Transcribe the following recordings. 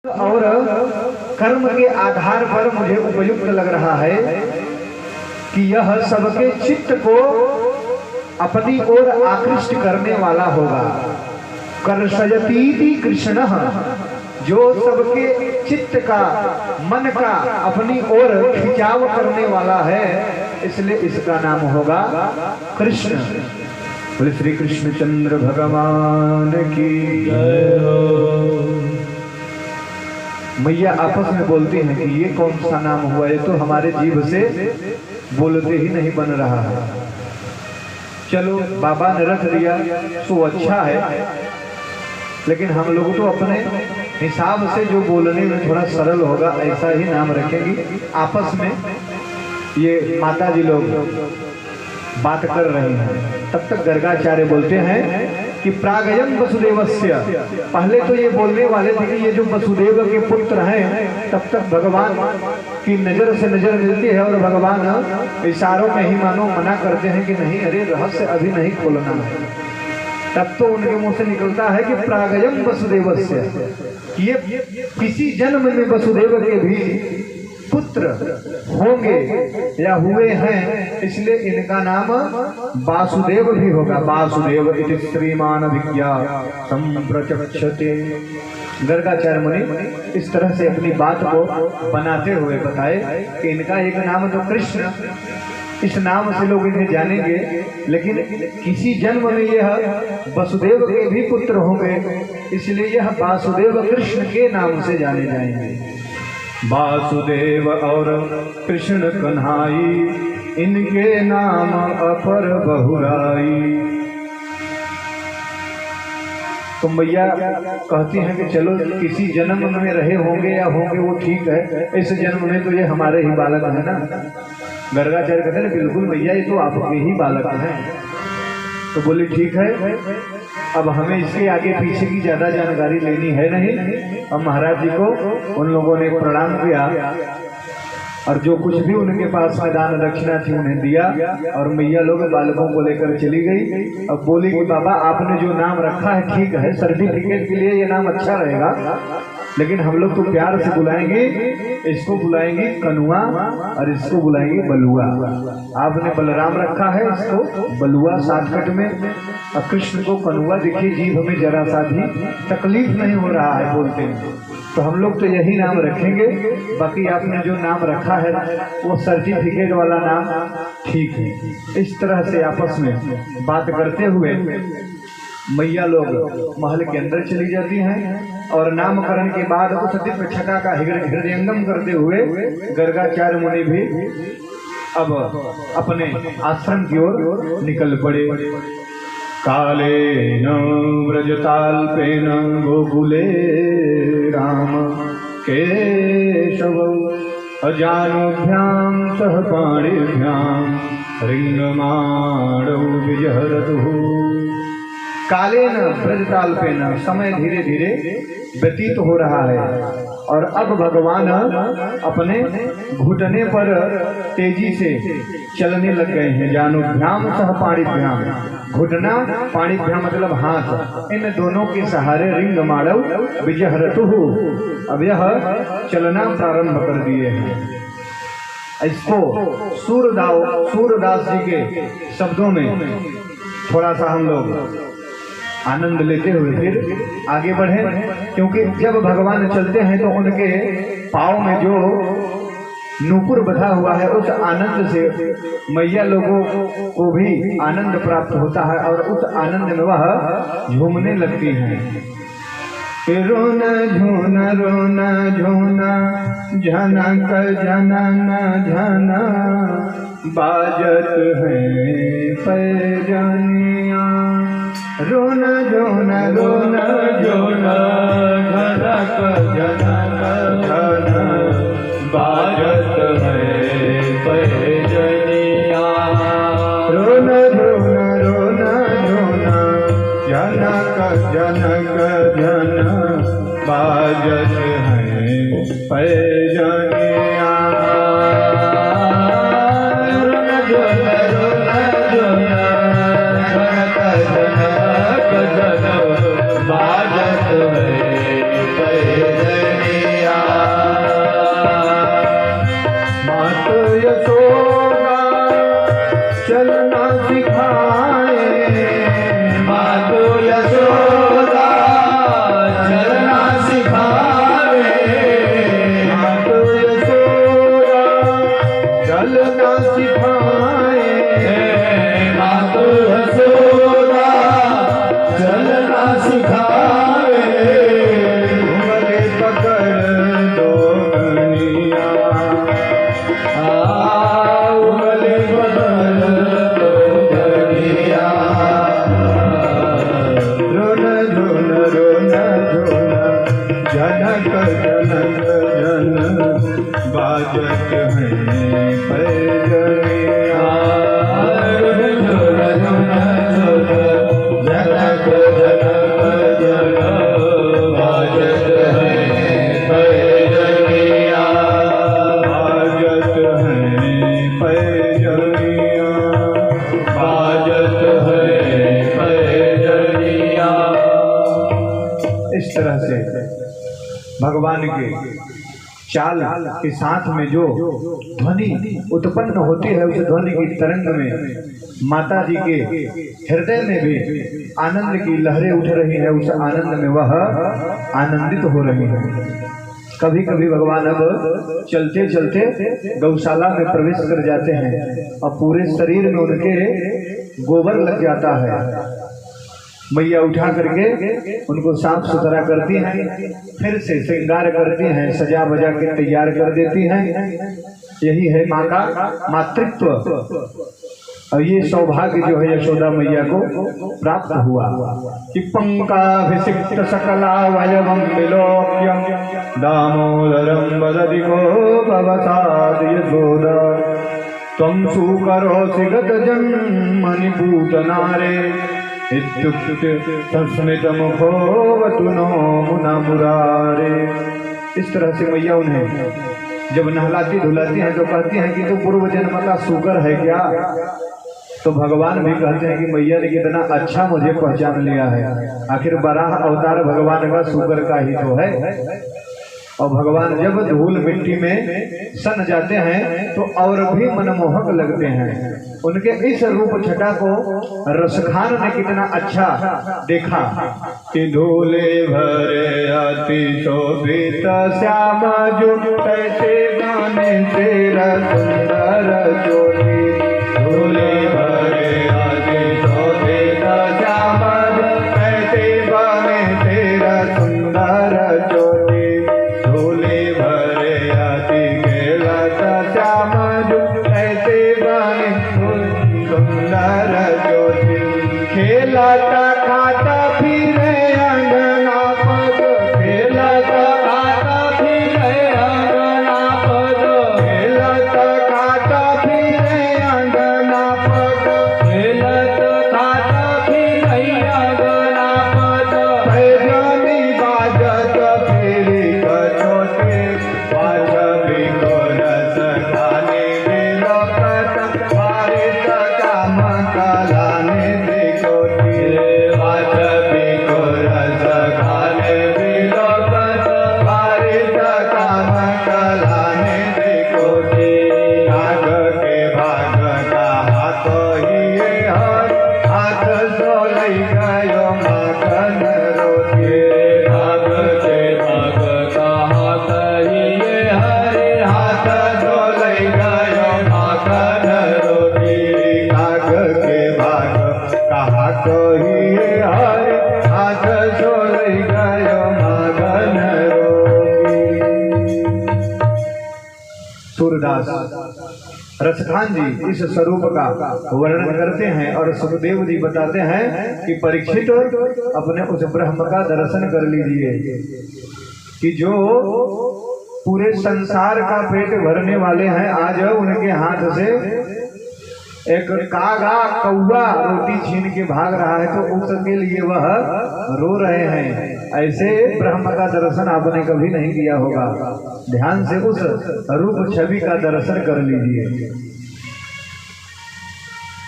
और कर्म के आधार पर मुझे उपयुक्त लग रहा है कि यह सबके चित्त को अपनी ओर आकृष्ट करने वाला होगा। कर्षयतीति कृष्ण, जो सबके चित्त का मन का अपनी ओर खिंचाव करने वाला है, इसलिए इसका नाम होगा कृष्ण। बोले श्री कृष्णचंद्र भगवान की जय हो। मैया आपस में बोलती हैं कि ये कौन सा नाम हुआ, ये तो हमारे जीभ से बोलते ही नहीं बन रहा है। चलो बाबा ने रख दिया तो अच्छा है, लेकिन हम लोग तो अपने हिसाब से जो बोलने में थोड़ा सरल होगा ऐसा ही नाम रखेंगे। आपस में ये माता जी लोग बात कर रहे हैं, तब तक गर्गाचार्य बोलते हैं कि प्रागयम वसुदेवस्य, पहले तो ये बोलने वाले थे कि ये जो वसुदेव के पुत्र हैं, तब तक भगवान की नजर से नजर मिलती है और भगवान इशारों में ही मानो मना करते हैं कि नहीं, अरे रहस्य अभी नहीं खोलना है। तब तो उनके मुंह से निकलता है कि प्रागयम वसुदेवस्य, ये किसी जन्म में वसुदेव के भी पुत्र होंगे या हुए हैं, इसलिए इनका नाम वासुदेव भी होगा। वासुदेव इति श्रीमान विज्ञा संप्रचक्षते। गर्गाचार्य मुनि इस तरह से अपनी बात को बनाते हुए बताए कि इनका एक नाम तो कृष्ण, इस नाम से लोग इन्हें जानेंगे, लेकिन किसी जन्म में यह वसुदेव के भी पुत्र होंगे, इसलिए यह वासुदेव कृष्ण के नाम से जाने जाएंगे। वासुदेव और कृष्ण कन्हाई, इनके नाम अपर बहुराई। तो मैया कहती हैं कि चलो किसी जन्म में रहे होंगे या होंगे वो ठीक है, इस जन्म में तो ये हमारे ही बालक है ना। गर्गाचार्य कहते हैं बिल्कुल मैया, ये तो आपके ही बालक हैं। तो बोले ठीक है, अब हमें इसके आगे पीछे की ज्यादा जानकारी लेनी है नहीं। अब महाराज जी को उन लोगों ने प्रणाम किया और जो कुछ भी उनके पास में दान दक्षिणा थी उन्हें दिया, और मैया लोग बालकों को लेकर चली गई। अब बोली कि बाबा आपने जो नाम रखा है ठीक है, सर्टिफिकेट के लिए ये नाम अच्छा रहेगा, लेकिन हम लोग तो प्यार से बुलाएंगे, इसको बुलाएंगे कनुआ और इसको बुलाएंगे बलुआ। आपने बलराम रखा है, इसको बलुआ शॉर्टकट में, और कृष्ण को कनुआ। देखिए जीभ में जरा सा भी तकलीफ नहीं हो रहा है बोलते हैं, तो हम लोग तो यही नाम रखेंगे। बाकी आपने जो नाम रखा है वो सर्टिफिकेट वाला नाम ठीक है। इस तरह से आपस में बात करते हुए मैया लोग महल के अंदर चली जाती हैं, और नामकरण के बाद उस दिव्य छटा का हृदयंगम करते हुए गर्गाचार्य मुनि भी अब अपने आश्रम की ओर निकल पड़े। कालेन व्रजताल्पेन गोकुले राम केशव अजानुभ्यां सह पाणिभ्यां रिंगमाणौ विजहरतुः। कालेन व्रजताल्पेन, समय धीरे धीरे व्यतीत हो रहा है, और अब भगवान अपने घुटने पर तेजी से चलने लग गए हैं। जानुभ्याम सह पाणिभ्याम, घुटना पाणिभ्याम मतलब हाथ, इन दोनों के सहारे रिंगमाणौ विजहरतुः, अब यह चलना प्रारंभ कर दिए हैं। इसको सूरदास जी के शब्दों में थोड़ा सा हम लोग आनंद लेते हुए फिर आगे बढ़े, क्योंकि जब भगवान चलते हैं तो उनके पाँव में जो नूपुर बधा हुआ है उस आनंद से मैया लोगों को भी आनंद प्राप्त होता है, और उस आनंद में वह झूमने लगती हैं। रोना झूना रोना झूना झनक झनना झना, बाजत है पैजनिया। रोना झूना रोना झूना झनक झनना झना, बाजत है पैजनिया। रोना झूना रोना झूना झनक झनक झना, बाजत है पैजनिया। रोना झूना रोना झूना झनक झनक झना, बाजत है पैजनिया। जनक जन बाजत हैं पैजनिया। जनक जनक जन बाजत हैं पैजनिया। बाजत हैं पैजनिया। बाजत हैं पैजनिया। इस तरह से भगवान के चाल के साथ में जो ध्वनि उत्पन्न होती है, उस ध्वनि की तरंग में माता जी के हृदय में भी आनंद की लहरें उठ रही है। उस आनंद में वह आनंदित हो रही है। कभी कभी भगवान अब चलते चलते गौशाला में प्रवेश कर जाते हैं और पूरे शरीर में उनके गोबर लग जाता है। मैया उठा करके उनको साफ सुथरा करती हैं, फिर से श्रृंगार करती हैं, सजा बजा के तैयार कर देती हैं। यही है माँ का मातृत्व। और ये सौभाग्य जो है यशोदा मैया को प्राप्त हुआ कि पंकाभिषिक्त सकला वयवं विलोक्यं दामोदरं वदति को भवसाद यशोदा त्वं सुकरोसि गतजन्मनि पूतनारे इत्युक्ते तस्मितमुखोऽवतु नो मुना मुरारे। इस तरह से मैया उन्हें जब नहलाती धुलाती हैं तो कहती हैं कि तो पूर्व जन्म का शुक्र है क्या। तो भगवान भी कहते हैं कि मैया ने कितना अच्छा मुझे पहचान लिया है। आखिर बराह अवतार भगवान का शुक्र का ही तो है। और भगवान जब धूल मिट्टी में सन जाते हैं तो और भी मनमोहक लगते हैं। उनके इस रूप छटा को रसखान ने कितना अच्छा देखा कि धूले भरे अति शोभित श्याम जुटते गाने तेरा सुंदर चोली। धूले भरे अति शोभित श्याम जुटते गाने तेरा सुंदर चोली। धूले भरे अति खेलत श्याम जुटते गाने सुंदर ज्योति। खेलता खाता फिरे अंगना पद। खेलता खाता फिरे अंगना पद। खेलता खाता फिरे अंगना पद। खेलता खाता फिरे अंगना पद। पैजनी बाजत फेरी कचोटे बाजबी को रस खाने बिलोकत बारिश काम कलाने बिकोटी। बाजबी को रस खाने बिलोकत बारिश काम कलाने बिकोटी। नाग के भाग का हाथ ही हर हाथ सोलई गयो माखन रोटी। नाग के भाग का हाथ ही हरे हाथ सोलई गयो माखन रोटी। नाग के भाग का हाथ ही हरे हाथ सोलई गयो माखन रोटी। सूरदास रसखान जी इस स्वरूप का वर्णन करते हैं और सुखदेव जी बताते हैं कि परीक्षित अपने उस ब्रह्म का दर्शन कर लीजिए कि जो पूरे संसार का पेट भरने वाले हैं। आज उनके हाथ से एक कागा कौवा रोटी छीन के भाग रहा है तो उसके लिए वह रो रहे हैं। ऐसे ब्रह्म का दर्शन आपने कभी नहीं किया होगा। ध्यान से उस रूप छवि का दर्शन कर लीजिए।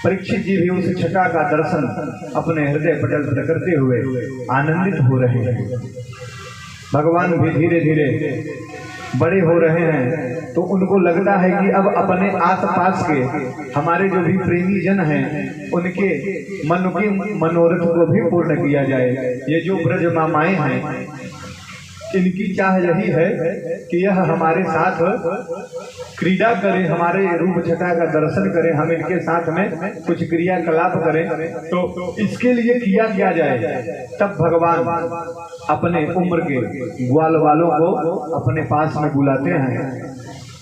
परीक्षित जी भी उस छटा का दर्शन अपने हृदय पटल पर करते हुए आनंदित हो रहे हैं। भगवान भी धीरे धीरे बड़े हो रहे हैं तो उनको लगता है कि अब अपने आसपास के हमारे जो भी प्रेमी जन हैं उनके मन के मनोरथ को भी पूर्ण किया जाए। ये जो ब्रज मामाएं हैं इनकी चाह यही है कि यह हमारे साथ क्रीड़ा करें, हमारे रूप छटा का दर्शन करें, हम इनके साथ में कुछ क्रियाकलाप करें। तो इसके लिए किया क्या जाए। तब भगवान अपने उम्र के ग्वाल वालों को अपने पास में बुलाते हैं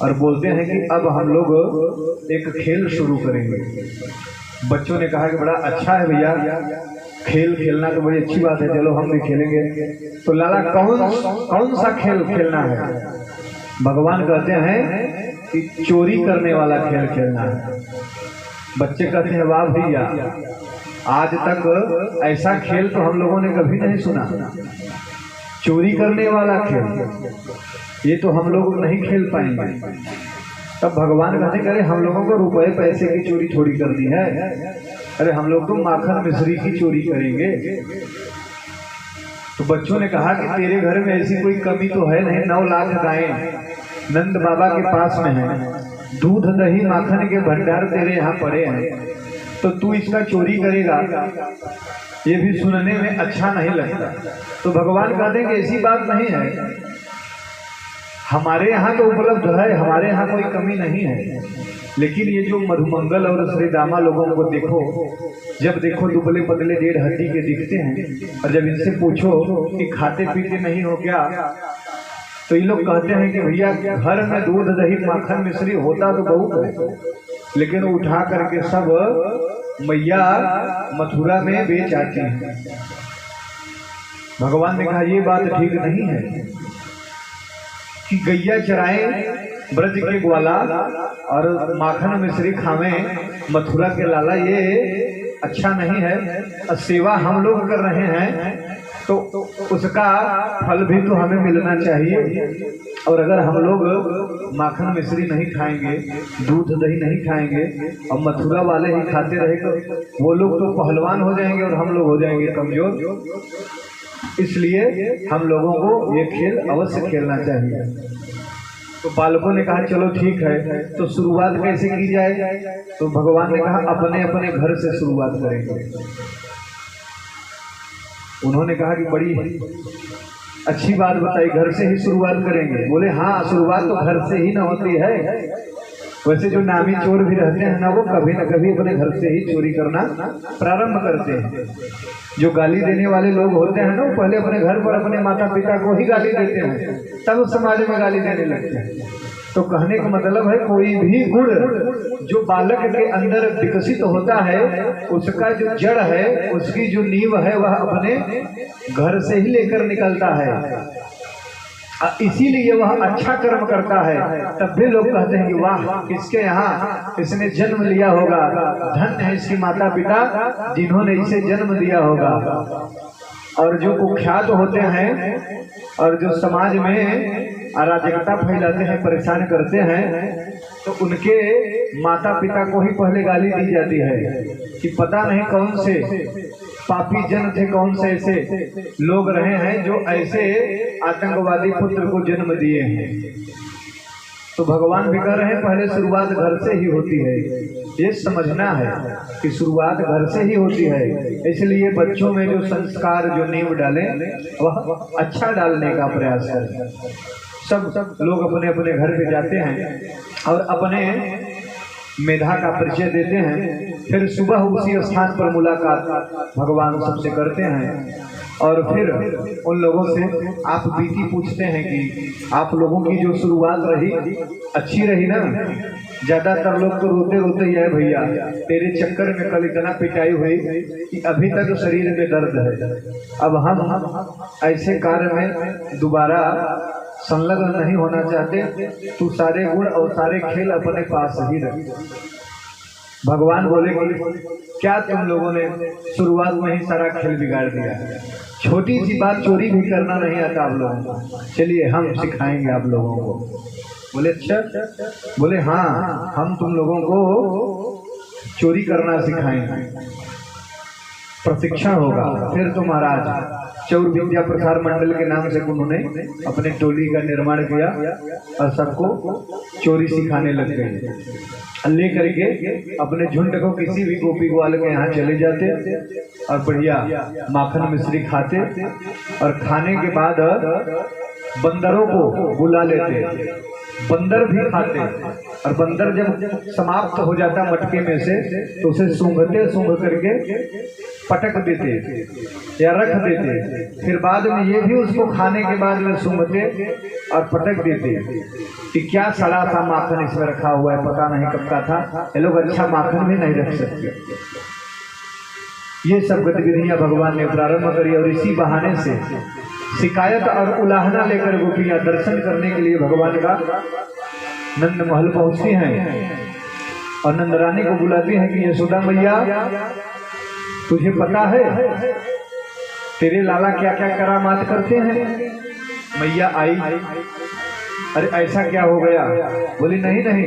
और बोलते हैं कि अब हम लोग एक खेल शुरू करेंगे। बच्चों ने कहा कि बड़ा अच्छा है भैया, खेल खेलना तो बड़ी अच्छी बात है, चलो हम भी खेलेंगे। तो लाला कौन सा खेल खेलना है? भगवान कहते हैं कि चोरी करने वाला खेल खेलना है। बच्चे कहते हैं वाह भैया, आज तक ऐसा खेल तो हम लोगों ने कभी नहीं सुना। चोरी करने वाला खेल ये तो हम लोग नहीं खेल पाएंगे। तब भगवान कहते करे हम लोगों को रुपए पैसे की चोरी थोड़ी करनी है, अरे हम लोग तो माखन मिश्री की चोरी करेंगे। तो बच्चों ने कहा कि तेरे घर में ऐसी कोई कमी तो है नहीं, 9 लाख गायें नंद बाबा के पास में है, दूध दही माखन के भंडार तेरे यहाँ पड़े हैं, तो तू इसका चोरी करेगा, ये भी सुनने में अच्छा नहीं लगता। तो भगवान कहते हैं कि ऐसी बात नहीं है, हमारे यहाँ तो उपलब्ध है, हमारे यहाँ कोई कमी नहीं है। लेकिन ये जो मधुमंगल और श्रीदामा लोगों को देखो, जब देखो दुबले पतले 1.5 हड्डी के दिखते हैं, और जब इनसे पूछो कि खाते पीते नहीं हो क्या, तो ये लोग कहते हैं कि भैया घर में दूध दही माखन मिश्री होता तो बहुत है, लेकिन उठा करके सब मैया मथुरा में बेच आती हैं। भगवान ने कहा ये बात ठीक नहीं है कि गैया चराएं ब्रज के ग्वाला और माखन मिश्री खावे मथुरा के लाला, ये अच्छा नहीं है। सेवा हम लोग कर रहे हैं तो उसका फल भी तो हमें मिलना चाहिए। और अगर हम लोग माखन मिश्री नहीं खाएंगे, दूध दही नहीं खाएंगे और मथुरा वाले ही खाते रहेंगे, वो लोग तो पहलवान हो जाएंगे और हम लोग हो जाएंगे कमजोर। इसलिए हम लोगों को ये खेल अवश्य खेलना चाहिए। तो बालकों ने कहा चलो ठीक है, तो शुरुआत कैसे की जाए? तो भगवान ने कहा अपने अपने घर से शुरुआत करेंगे। उन्होंने कहा कि बड़ी अच्छी बात बताई, घर से ही शुरुआत करेंगे। बोले हाँ, शुरुआत तो घर से ही ना होती है। वैसे जो नामी चोर भी रहते हैं ना, वो कभी न कभी अपने घर से ही चोरी करना प्रारंभ करते हैं। जो गाली देने वाले लोग होते हैं ना, वो पहले अपने घर पर अपने माता पिता को ही गाली देते हैं, तब समाज में गाली देने लगते हैं। तो कहने का मतलब है कोई भी गुण जो बालक के अंदर विकसित होता है, उसका जो जड़ है, उसकी जो नींव है, वह अपने घर से ही लेकर निकलता है। इसीलिए वह अच्छा कर्म करता है। तब भी लोग कहते हैं कि वाह, इसके यहाँ इसने जन्म लिया होगा, धन्य है इसकी माता पिता जिन्होंने इसे जन्म दिया होगा। और जो कुख्यात होते हैं और जो समाज में अराजकता फैलाते हैं, परेशान करते हैं, तो उनके माता पिता को ही पहले गाली दी जाती है कि पता नहीं कौन से पापी जन थे, कौन से ऐसे लोग रहे हैं जो ऐसे आतंकवादी पुत्र को जन्म दिए हैं। तो भगवान भी कह रहे हैं पहले शुरुआत घर से ही होती है। ये समझना है कि शुरुआत घर से ही होती है। इसलिए बच्चों में जो संस्कार, जो नींव डालें, वह अच्छा डालने का प्रयास करें। सब लोग अपने अपने घर पे जाते हैं और अपने मेधा का परिचय देते हैं। फिर सुबह उसी स्थान पर मुलाकात भगवान सबसे करते हैं और फिर उन लोगों से आप बीती पूछते हैं कि आप लोगों की जो शुरुआत रही अच्छी रही ना। ज्यादातर लोग तो रोते रोते ही है भैया, तेरे चक्कर में कल इतना पिटाई हुई कि अभी तक शरीर में दर्द है। अब हम ऐसे कार्य में दोबारा संलग्न नहीं होना चाहते, तू सारे गुण और सारे खेल अपने पास ही रख। भगवान बोले कि क्या तुम लोगों ने शुरुआत में ही सारा खेल बिगाड़ दिया? छोटी सी बात चोरी भी करना नहीं आता आप लोगों को, चलिए हम सिखाएंगे आप लोगों को। बोले अच्छा? बोले हाँ, हम तुम लोगों को चोरी करना सिखाएंगे, प्रशिक्षण होगा। फिर तो महाराज चौर विद्या प्रसार मंडल के नाम से उन्होंने अपने टोली का निर्माण किया और सबको चोरी सिखाने लग गए। लेकर के अपने झुंड को किसी भी गोपी ग्वाल के यहाँ चले जाते और बढ़िया माखन मिश्री खाते और खाने के बाद बंदरों को बुला लेते, बंदर भी खाते और बंदर जब समाप्त हो जाता मटके में से तो उसे सूंघ करके पटक देते या रख देते। फिर बाद में ये भी उसको खाने के बाद में सूंघते और पटक देते कि क्या सड़ा सा माखन इसमें रखा हुआ है, पता नहीं कब का था, ये लोग अच्छा माखन भी नहीं रख सकते। ये सब गतिविधियां भगवान ने प्रारंभ करी और इसी बहाने से शिकायत और उलाहना लेकर गोपियां दर्शन करने के लिए भगवान का नंद महल पहुंचती हैं और नंद रानी को बुलाती हैं कि यशोदा मैया, तुझे पता है तेरे लाला क्या क्या करामात करते हैं? मैया आई, अरे ऐसा क्या हो गया? बोली नहीं नहीं,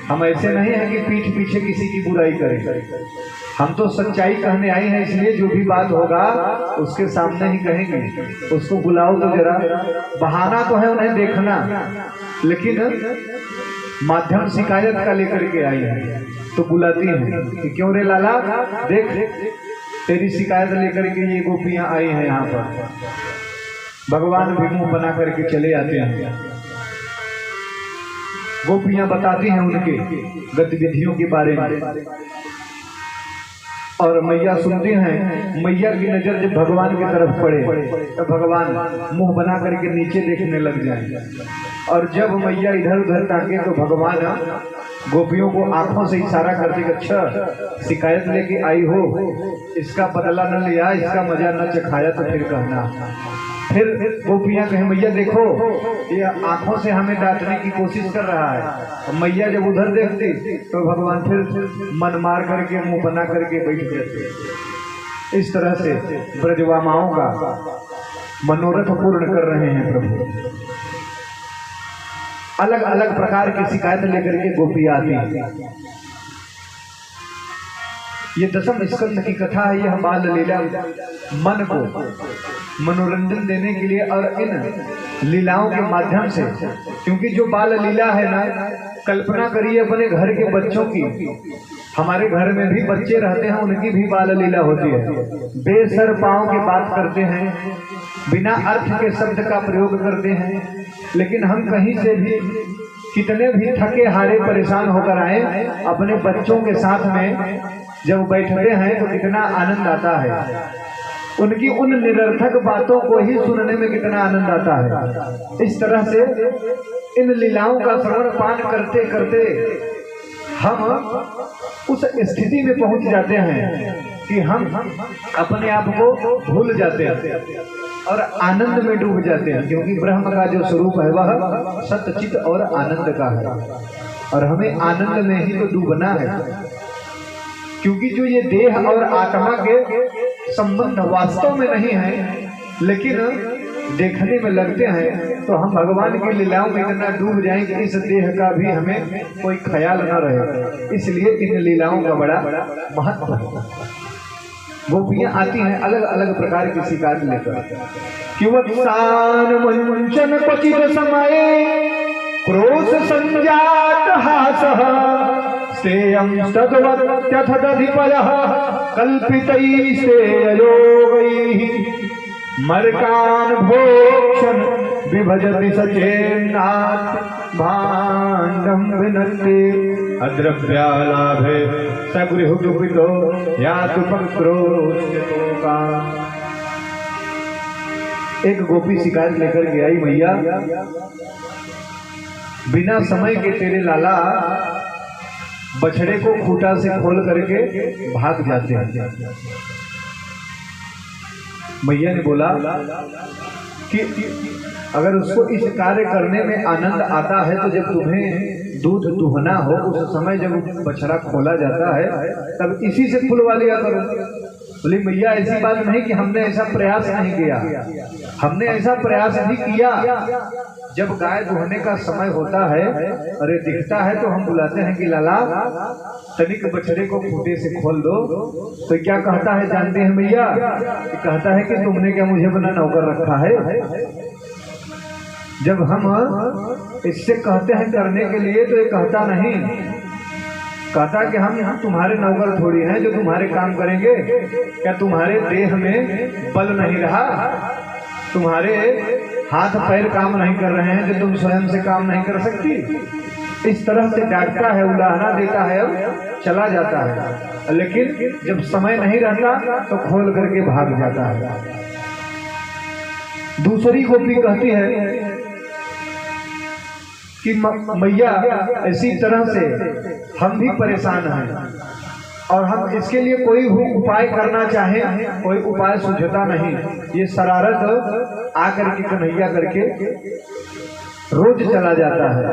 हम ऐसे नहीं हैं कि पीठ पीछे किसी की बुराई करें, हम तो सच्चाई कहने आई हैं, इसलिए जो भी बात होगा उसके सामने ही कहेंगे। उसको बुलाओ तो जरा, बहाना तो है उन्हें देखना, लेकिन माध्यम शिकायत का लेकर के आई है। तो बुलाती है कि क्यों रे लाला, देख तेरी शिकायत लेकर के ये गोपियां आई हैं यहाँ पर। भगवान भी मुंह बना करके चले आते हैं। गोपियां बताती हैं उनके गतिविधियों के बारे में और मैया सुनती हैं। मैया की नजर जब भगवान की तरफ पड़े तो भगवान मुंह बना करके नीचे देखने लग जाए और जब मैया इधर उधर ताके तो भगवान गोपियों को आंखों से इशारा करते कि अच्छा शिकायत लेके आई हो, इसका बदला न लिया, इसका मजा न चखाया तो फिर कहना। फिर गोपियां कहें मैया देखो ये आंखों से हमें डांटने की कोशिश कर रहा है। मैया जब उधर देखती तो भगवान फिर मन मार करके मुंह बना करके बैठ जाते। इस तरह से ब्रजवामाओं का मनोरथ पूर्ण कर रहे हैं प्रभु। अलग अलग प्रकार की शिकायत लेकर के गोपियां आती हैं। ये दशम स्कंद की कथा है। यह बाल लीला मन को मनोरंजन देने के लिए और इन लीलाओं के माध्यम से, क्योंकि जो बाल लीला है ना, कल्पना करिए अपने घर के बच्चों की। हमारे घर में भी बच्चे रहते हैं, उनकी भी बाल लीला होती है। बेसर पाँव की बात करते हैं, बिना अर्थ के शब्द का प्रयोग करते हैं, लेकिन हम कहीं से भी कितने भी थके हारे परेशान होकर आए, अपने बच्चों के साथ में जब बैठते हैं तो कितना आनंद आता है। उनकी उन निरर्थक बातों को ही सुनने में कितना आनंद आता है। इस तरह से इन लीलाओं का श्रवण पान करते करते हम उस स्थिति में पहुंच जाते हैं कि हम अपने आप को भूल जाते हैं और आनंद में डूब जाते हैं, क्योंकि ब्रह्म का जो स्वरूप है वह सत्चित और आनंद का है और हमें आनंद में ही तो डूबना है। क्योंकि जो ये देह और आत्मा के संबंध वास्तव में नहीं है, लेकिन देखने में लगते हैं, तो हम भगवान की लीलाओं में इतना डूब जाएं कि इस देह का भी हमें कोई ख्याल न रहे। इसलिए इन लीलाओं का बड़ा महत्व है। गोपियां आती हैं अलग अलग प्रकार की शिकायत लेकर कि वत्सान मंचन क्वचित समय क्रोध संजात हासः सेयं तद्वत्यथदधिपयः कल्पितैस्तेययोगैः मर्कान् भोक्षन् विभजति सचेन्नाथ भाण्डं विनत्ति अद्रव्यालाभे सगृहुपितो यातु पक्रोऽस्यतोका। एक गोपी शिकायत लेकर के आई, मैया बिना समय के तेरे लाला बछड़े को खूंटा से खोल करके भाग जाते हैं। मैया ने बोला कि अगर उसको इस कार्य करने में आनंद आता है तो जब तुम्हें दूध दुहना हो उस समय जब बछड़ा खोला जाता है तब इसी से खुलवा लिया करो। बोली मैया ऐसी बात नहीं कि हमने ऐसा प्रयास नहीं किया, हमने ऐसा प्रयास भी किया। जब गाय दुहने का समय होता है, अरे दिखता है तो हम बुलाते हैं कि लाला तनिक बछड़े को खूंटे से खोल दो, तो क्या कहता है जानते हैं मैया? कहता है कि तुमने क्या मुझे बना नौकर रखा है? जब हम इससे कहते हैं करने के लिए तो ये कहता नहीं, कहता कि हम तुम्हारे नौकर थोड़ी हैं जो तुम्हारे काम करेंगे। क्या तुम्हारे देह में बल नहीं रहा? तुम्हारे हाथ पैर काम नहीं कर रहे हैं जो तुम स्वयं से काम नहीं कर सकती? इस तरह से डांटता है, उलाहना देता है और चला जाता है, लेकिन जब समय नहीं रहता तो खोल करके भाग जाता है। दूसरी गोपी कहती है कि मैया ऐसी तरह से हम भी परेशान हैं और हम इसके लिए कोई उपाय करना चाहें, कोई उपाय सूझता नहीं। ये शरारत आकर के कन्हैया करके रोज चला जाता है।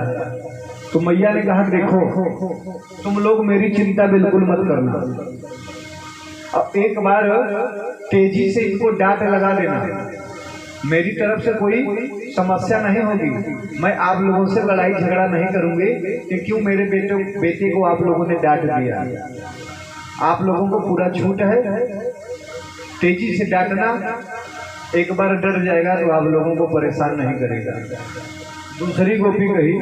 तो मैया ने कहा देखो तुम लोग मेरी चिंता बिल्कुल मत करना, अब एक बार तेजी से इनको डांट लगा देना, मेरी तरफ से कोई समस्या नहीं होगी। मैं आप लोगों से लड़ाई झगड़ा नहीं करूंगी कि क्यों मेरे बेटे को आप लोगों ने डांट दिया। आप लोगों को पूरा छूट है, तेजी से डांटना, एक बार डर जाएगा तो आप लोगों को परेशान नहीं करेगा। दूसरी गोपी कही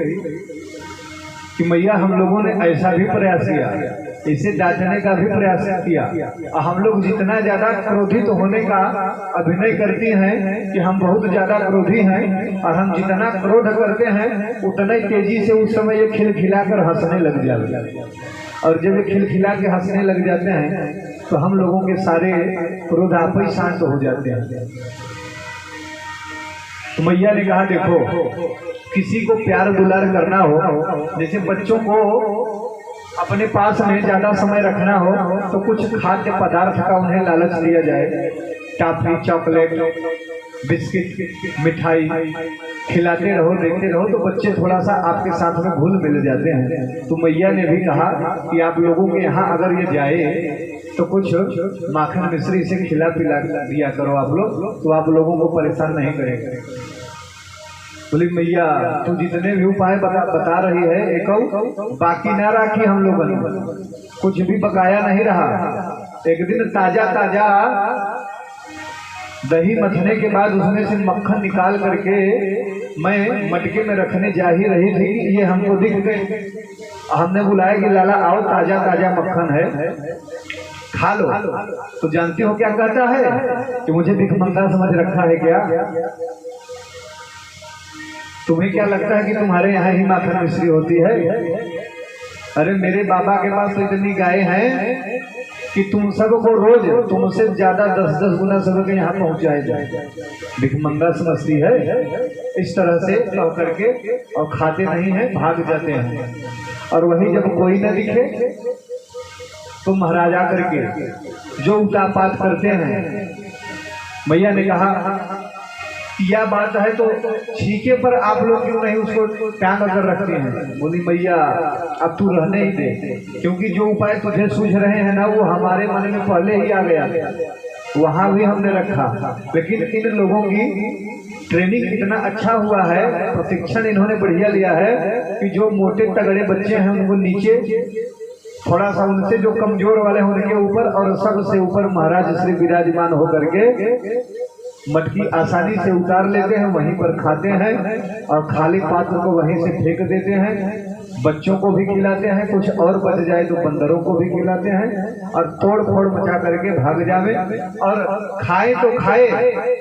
कि मैया हम लोगों ने ऐसा भी प्रयास किया, इसे डांटने का भी प्रयास किया, हम लोग जितना ज्यादा क्रोधित होने का अभिनय करती हैं कि हम बहुत ज्यादा क्रोधी हैं, और हम जितना क्रोध करते हैं उतना ही तेजी से उस समय ये खिलखिलाकर हंसने लग जाते हैं, और जब ये खिलखिला के हंसने लग जाते हैं तो हम लोगों के सारे क्रोध आप ही शांत हो जाते हैं। तो मैया ने कहा देखो किसी को प्यार दुलार करना हो, जैसे बच्चों को अपने पास में ज्यादा समय रखना हो तो कुछ खाद्य पदार्थ का उन्हें लालच दिया जाए, टॉफी, चॉकलेट, बिस्किट, मिठाई खिलाते रहो, देते रहो, तो बच्चे थोड़ा सा आपके साथ में घुल मिल जाते हैं। तो मैया ने भी कहा कि आप लोगों के यहाँ अगर ये जाए तो कुछ माखन मिश्री से खिला पिला दिया करो आप लोग, तो आप लोगों को परेशान नहीं करेंगे। बोली मैया तू जितने भी उपाय बता रही है एक बाकी ना रखी, हम लोगों ने कुछ भी बकाया नहीं रहा। एक दिन ताजा ताजा दही मथने के बाद उसमें से मक्खन निकाल करके मैं मटके में रखने जा ही रही थी, ये हमको दिख गए। हमने बुलाया कि लाला आओ ताजा ताजा मक्खन है खा लो। तो जानती हो क्या कहता है कि मुझे भिखमंगा समझ रखा है क्या? तुम्हें क्या लगता है कि तुम्हारे यहाँ ही माखन मिश्री होती है? अरे मेरे बाबा के पास तो इतनी गाय हैं कि तुम सबको रोज तुमसे ज्यादा 10-10 गुना सबके यहाँ पहुँचाए जाए। भिखमंगा समझती है। इस तरह से कह करके और खाते नहीं है, भाग जाते हैं। और वही जब कोई न दिखे तो महाराज आकर के जो उतापात करते हैं। मैया ने कहा यह बात है तो छीके पर आप लोग क्यों नहीं उसको टांग कर रखते हैं? बोली मैया अब तू रहने ही दे, क्योंकि जो उपाय तुझे सूझ रहे हैं ना वो हमारे मन में पहले ही आ गया, वहां भी हमने रखा। लेकिन इन लोगों की ट्रेनिंग इतना अच्छा हुआ है, प्रशिक्षण इन्होंने बढ़िया लिया है कि जो मोटे तगड़े बच्चे हैं उनको नीचे, थोड़ा सा उनसे जो कमजोर वाले हैं उनके ऊपर, और सबसे ऊपर महाराज श्री विराजमान होकर के मटकी आसानी से उतार लेते हैं, वहीं पर खाते हैं और खाली पात्र को वहीं से फेंक देते हैं। बच्चों को भी खिलाते हैं, कुछ और बच जाए तो बंदरों को भी खिलाते हैं, और तोड़ फोड़ मचा करके भाग जावे। और खाए तो खाए,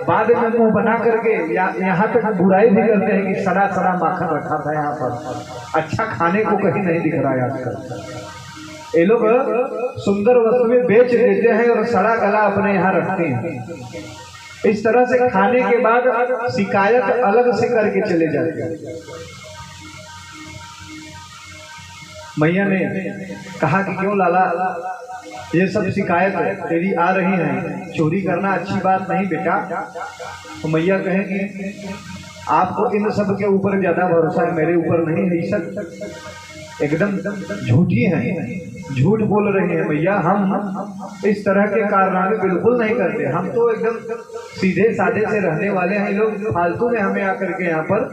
बाद में मुंह बना करके यहाँ तक बुराई भी करते हैं कि सड़ा सड़ा माखन रखा था यहाँ पर। अच्छा खाने को कहीं नहीं दिख रहा है आजकल। ये लोग सुंदर वस्तुएं बेच देते हैं और सड़ा गला अपने यहाँ रखते हैं। इस तरह से खाने के बाद शिकायत अलग से करके चले जाते हैं। मैया ने कहा कि क्यों लाला ये सब शिकायत तेरी आ रही है, चोरी करना अच्छी बात नहीं बेटा। तो मैया कहेंगी आपको इन सब के ऊपर ज्यादा भरोसा है, मेरे ऊपर नहीं है। सब एकदम झूठी हैं, झूठ बोल रही है मैया। हम इस तरह के कारनामे बिल्कुल नहीं करते, हम तो एकदम सीधे साधे से रहने वाले हैं। लोग फालतू में हमें आकर के यहाँ पर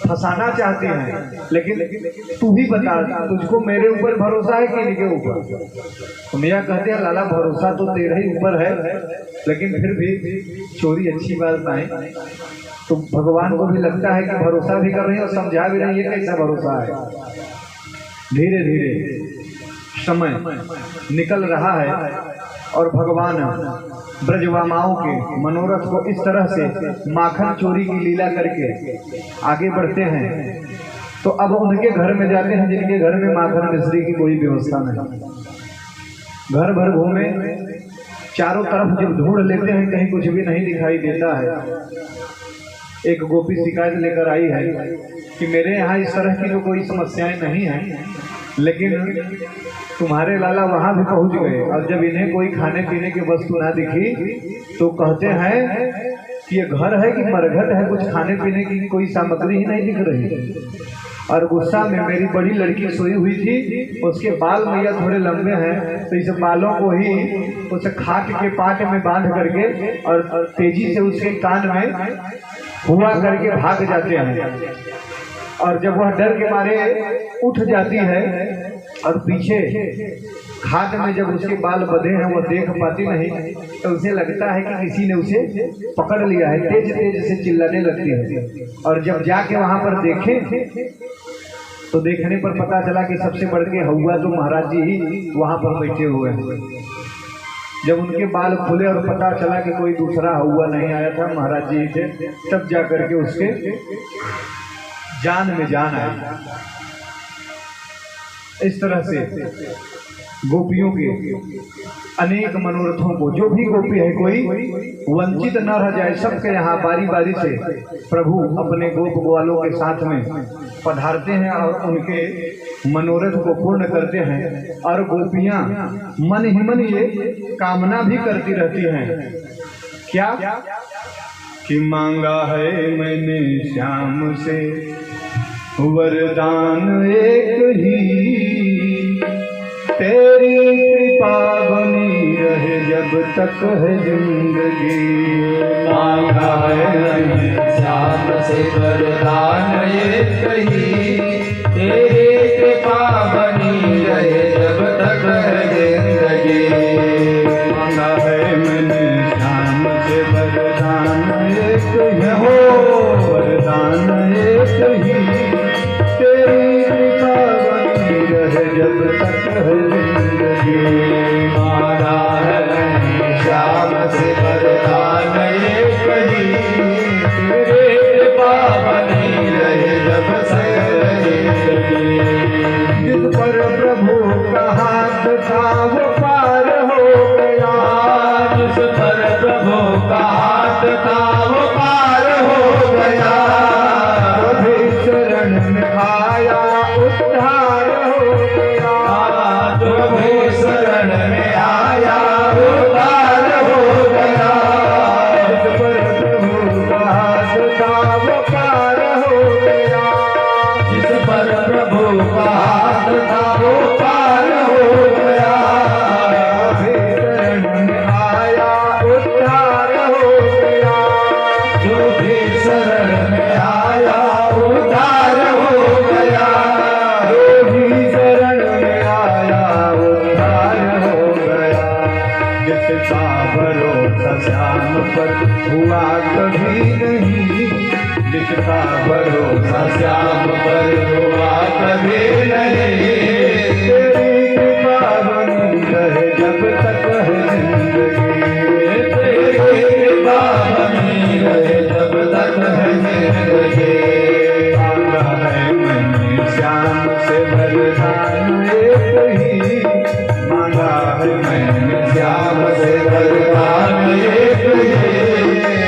फंसाना चाहते हैं। लेकिन तू भी बता, तुझको मेरे ऊपर भरोसा है कि इनके ऊपर? तो मैया कहते हैं लाला भरोसा तो तेरे ही ऊपर है, लेकिन फिर भी चोरी अच्छी बात नहीं। तो भगवान को भी लगता है कि भरोसा भी कर रही है और समझा भी रही है कैसा भरोसा है। धीरे धीरे समय निकल रहा है और भगवान ब्रजवामाओं के मनोरथ को इस तरह से माखन चोरी की लीला करके आगे बढ़ते हैं। तो अब उनके घर में जाते हैं जिनके घर में माखन मिश्री की कोई व्यवस्था नहीं। घर भर घूमे, चारों तरफ जब ढूंढ लेते हैं कहीं कुछ भी नहीं दिखाई देता है। एक गोपी शिकायत लेकर आई है कि मेरे यहाँ इस तरह की तो कोई समस्याएं नहीं हैं, लेकिन तुम्हारे लाला वहां भी पहुंच गए और जब इन्हें कोई खाने पीने की वस्तु ना दिखी तो कहते हैं कि ये घर है कि मरघट है, कुछ खाने पीने की कोई सामग्री ही नहीं दिख रही। और गुस्सा में मेरी बड़ी लड़की सोई हुई थी, उसके बाल मैया थोड़े लंबे हैं तो इस बालों को ही उस खाट के पाट में बांध करके और तेजी से उसके कान में हुआ करके भाग जाते हैं। और जब वह डर के मारे उठ जाती है और पीछे खाट में जब उसके बाल बंधे हैं वह देख पाती नहीं, तो उसे लगता है कि किसी ने उसे पकड़ लिया है, तेज तेज से चिल्लाने लगती है। और जब जाके वहां पर देखें तो देखने पर पता चला कि सबसे बढ़ के हौवा तो महाराज जी ही वहां पर बैठे हुए हैं। जब उनके बाल खुले और पता चला कि कोई दूसरा हौवा नहीं आया था, महाराज जी थे, तब जा करके उसके जान में जान आई। इस तरह से गोपियों के अनेक मनोरथों को, जो भी गोपी है कोई वंचित न रह जाए, सबके यहाँ बारी बारी से प्रभु अपने गोप ग्वालों के साथ में पधारते हैं और उनके मनोरथ को पूर्ण करते हैं। और गोपियां मन ही मन ये कामना भी करती रहती हैं, क्या कि मांगा है मैंने श्याम से वरदान एक ही, तेरी कृपा बनी रहे जब तक है जिंदगी। मांगा है श्याम से वरदान एक ही, तेरी कृपा बनी रहे जब तक है जिंदगी। मांगा है मैंने श्याम से वरदान एक ही, हो वरदान एक ही, तेरी कृपा बनी रहे जब तक है जिंदगी। मांगा है श्याम से वरदान एक ही, तेरी कृपा बनी रहे जब तक है जिंदगी। जिस पर प्रभु का हाथ था वो पार हो गया, जिस पर प्रभु का हाथ था वो पार हो गया। कभी शरण में आया उद्धार हो गया, जो भी शरण में आया उद्धार हो गया। जिस पर प्रभु का हाथ था वो पार हो गया, जिस पर प्रभु का हाथ था वो पार हो गया। कभी शरण में आया उद्धार हो गया, जो भी शरण में आया उद्धार हो गया। जो भी शरण में आया उद्धार हो गया। जिसका भरोसा श्याम पर हुआ कभी नहीं, जिसका भरोसा श्याम पर हुआ कभी नहीं, तेरी कृपा बनी रहे जब तक है जिंदगी। तेरी कृपा बनी रहे जब तक है जिंदगी। मांगा है मैंने श्याम से वरदान एक ही, मांगा है मैंने श्याम से वरदान एक ही,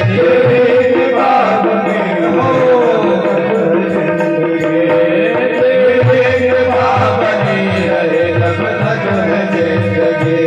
तेरी कृपा बनी हो तेरी कृपा बनी रहे जब तक है जिंदगी।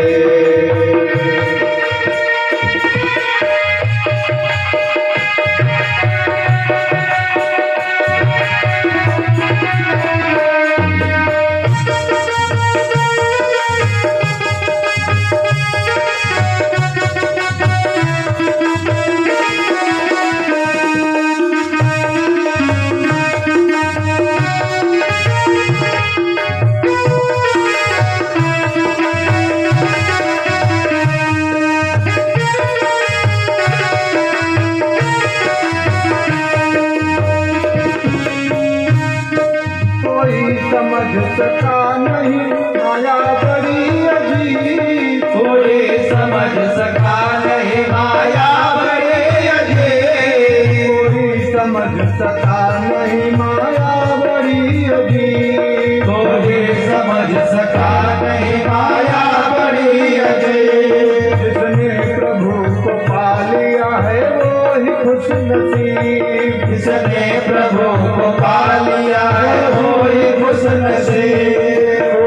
कोई समझ सका नहीं माया बड़ी अजीब, कोई समझ सका नहीं माया बड़ी अजीब। कोई समझ सका नहीं माया बड़ी अजीब, कोई समझ सका नहीं माया बड़ी अजीब। जिसने प्रभु को पा लिया है वो ही खुश नसीब, जिसने प्रभु को पा लिया है वो ही खुश नसीब।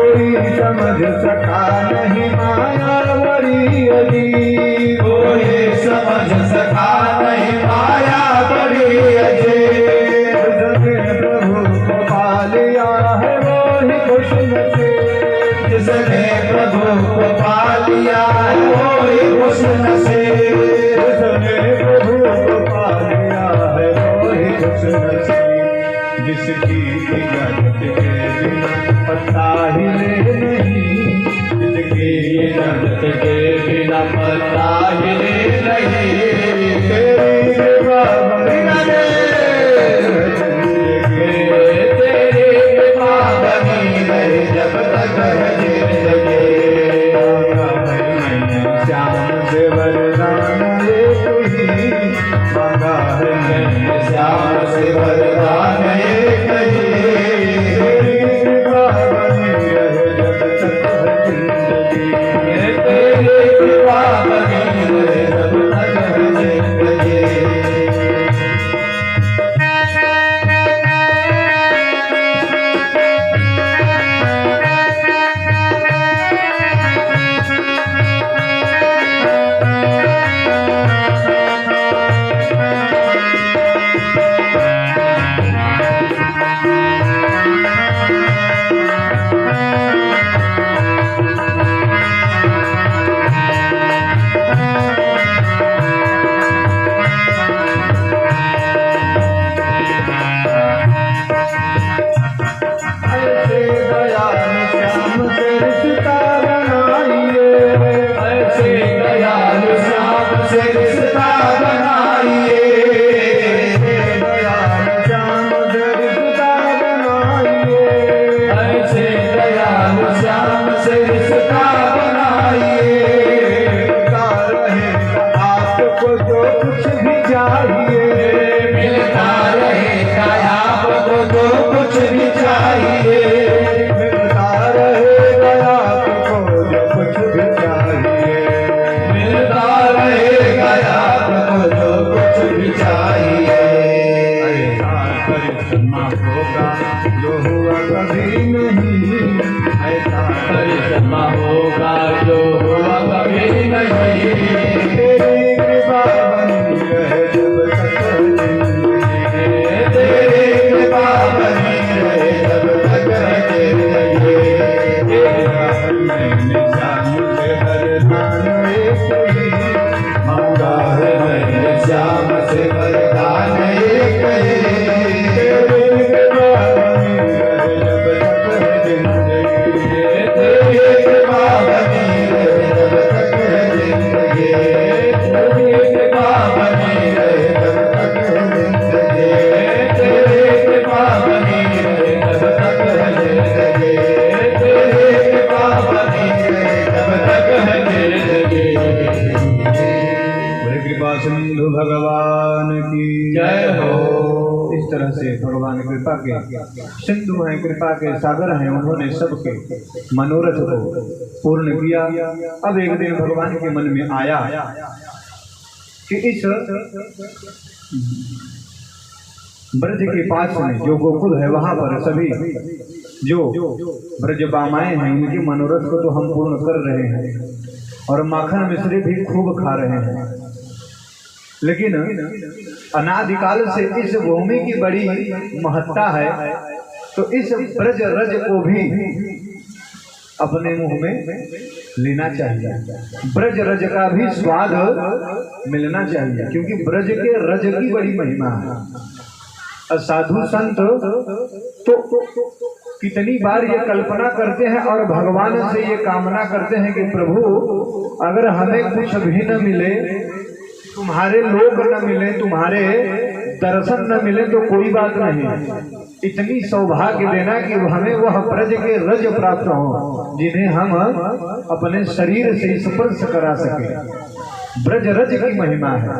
समझ सका नहीं माया बड़ी अजीब, कोई समझ सका नहीं माया बड़ी अजीब। जिसने प्रभु को पा लिया है वो ही खुश नसीब, जिसने प्रभु को पा लिया है वो ही खुश नसीब, जिसने प्रभु को पा लिया है वो ही खुश नसीब। जिसकी इजाजत के बिना पता हिले नहीं, जिसकी इजाजत के बिना पता हिले नहीं। तेरी कृपा बनी तेरी कृपा बनी रहे जब तक है जिंदगी। श्याम से वरदान एक ही मांगा है मैंने, श्याम से वरदान एक ही। तेरी कृपा बनी रहे जब तक है जिंदगी। तेरी कृपा बनी रहे जब तक है जिंदगी। ऐसे दयाल श्याम से रिश्ता बनाइए, ऐसे दयाल श्याम से रिश्ता बनाइए। दयाल श्याम से रिश्ता बनाइए। ऐसे दयाल श्याम से रिश्ता बनाइए। मिलता रहेगा आपको जो कुछ भी चाहिए, मिलता रहेगा आपको जो कुछ भी चाहिए। मिलता रहेगा आपको जो कुछ भी चाहिए। मिलता रहेगा आपको जो कुछ भी चाहिए। ऐसा करिश्मा होगा जो हुआ कभी नहीं, ऐसा करिश्मा होगा जो हुआ कभी नहीं। तेरी कृपा बनी रहे जब तक है जिंदगी। तेरी कृपा बनी रहे जब तक है जिंदगी। मैंने श्याम से वरदान एक ही मांगा है मैंने श्याम से वरदान एक ही। तेरी कृपा बनी रहे जब तक है जिंदगी। तेरी कृपा बनी रहे जब तक है जिंदगी। तेरी कृपा बनी रहे जब तक है जिंदगी। तेरी कृपा बनी रहे जब तक है जिंदगी। तेरी कृपा बनी रहे जब तक है जिंदगी। बोले कृपा सिंधु भगवान की जय हो। इस तरह से भगवान कृपा के सिंधु हैं, कृपा के सागर हैं। उन्होंने सबके मनोरथ को पूर्ण किया। अब एक दिन भगवान के मन में आया कि इस ब्रज के पास में जो गोकुल है वहां पर सभी जो ब्रज बामाएं हैं उनके मनोरथ को तो हम पूर्ण कर रहे हैं और माखन मिश्री भी खूब खा रहे हैं, लेकिन अनादिकाल से इस भूमि की बड़ी महत्ता है, तो इस ब्रज रज को भी अपने मुंह में लेना चाहिए। ब्रज रज का भी स्वाद मिलना चाहिए, क्योंकि ब्रज के रज की बड़ी महिमा है। साधु संत तो कितनी बार ये कल्पना करते हैं और भगवान से ये कामना करते हैं कि प्रभु अगर हमें कुछ भी न मिले, तुम्हारे लोग न मिले, तुम्हारे दर्शन न मिले तो कोई बात नहीं, इतनी सौभाग्य देना कि हमें वह ब्रज के रज प्राप्त हो जिन्हें हम अपने शरीर से स्पर्श करा सके। ब्रज रज की महिमा है।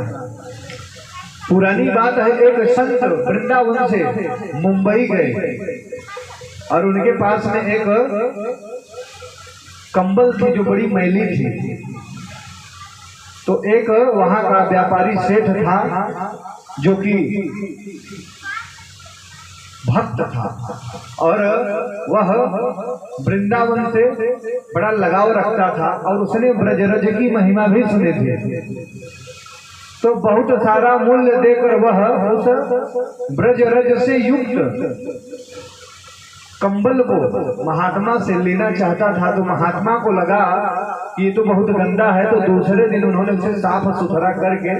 पुरानी बात है, एक संत वृंदावन से मुंबई गए और उनके पास में एक कंबल थी जो बड़ी मैली थी। तो एक वहां का व्यापारी सेठ था जो कि भक्त था और वह वृंदावन से बड़ा लगाव रखता था और उसने ब्रजरज की महिमा भी सुनी थी। तो बहुत सारा मूल्य देकर वह उस ब्रजरज से युक्त कंबल को महात्मा से लेना चाहता था। तो महात्मा को लगा कि ये तो बहुत गंदा है, तो दूसरे दिन उन्होंने उसे साफ सुथरा करके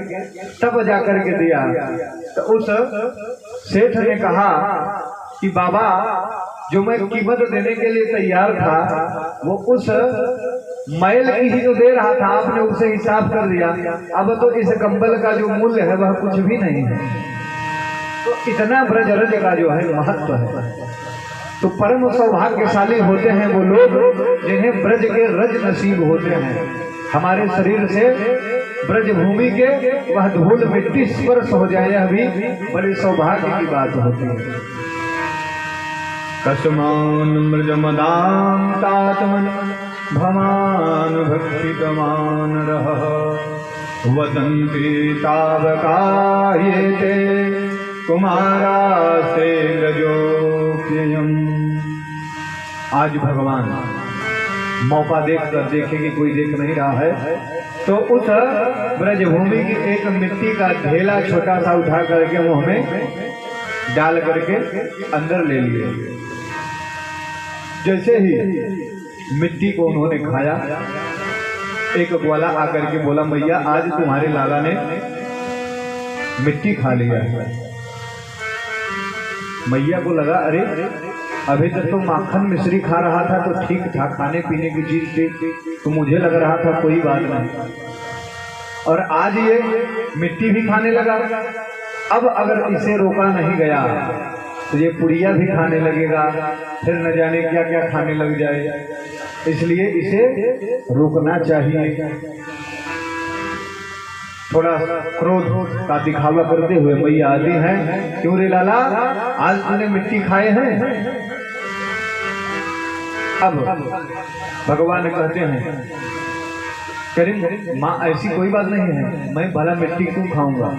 तब जा करके दिया। तो उस सेठ ने कहा कि बाबा, जो मैं कीमत देने के लिए तैयार था वो उस मैल की ही तो दे रहा था, आपने उसे हिसाब कर दिया। अब तो इस कंबल का जो मूल्य है वह कुछ भी नहीं है। तो इतना ब्रजरज का जो है महत्व है। तो परम सौभाग्यशाली होते हैं वो लोग जिन्हें ब्रज के रज नसीब होते हैं। हमारे शरीर से ब्रज भूमि के वह धूल मिट्टी स्पर्श हो जाए, यह भी बड़ी सौभाग्य की बात होती है। कस्मान मृजमदान तातमन भमान भक्षितमान रह वदन्ति तावकायेते कुमारा से रजोप्ययम्। आज भगवान मौका देखकर, देखे कि कोई देख नहीं रहा है, तो उस ब्रजभूमि की एक मिट्टी का ढेला छोटा सा उठा करके मुंह में डाल करके अंदर ले लिए। जैसे ही मिट्टी को उन्होंने खाया, एक ग्वाला आकर के बोला, मैया आज तुम्हारे लाला ने मिट्टी खा लिया है। मैया को लगा, अरे अभी तक तो माखन मिश्री खा रहा था तो ठीक था, खाने पीने की चीज थी, तो मुझे लग रहा था कोई बात नहीं, और आज ये मिट्टी भी खाने लगा। अब अगर इसे रोका नहीं गया तो ये पुड़िया भी खाने लगेगा, फिर न जाने क्या क्या खाने लग जाए, इसलिए इसे रोकना चाहिए। थोड़ा क्रोध का दिखावा करते हुए मैया आती हैं, क्यों रे लाला, आज तूने मिट्टी खाए हैं? अब भगवान कहते हैं, करीम माँ ऐसी कोई बात नहीं है, मैं भला मिट्टी क्यों खाऊंगा?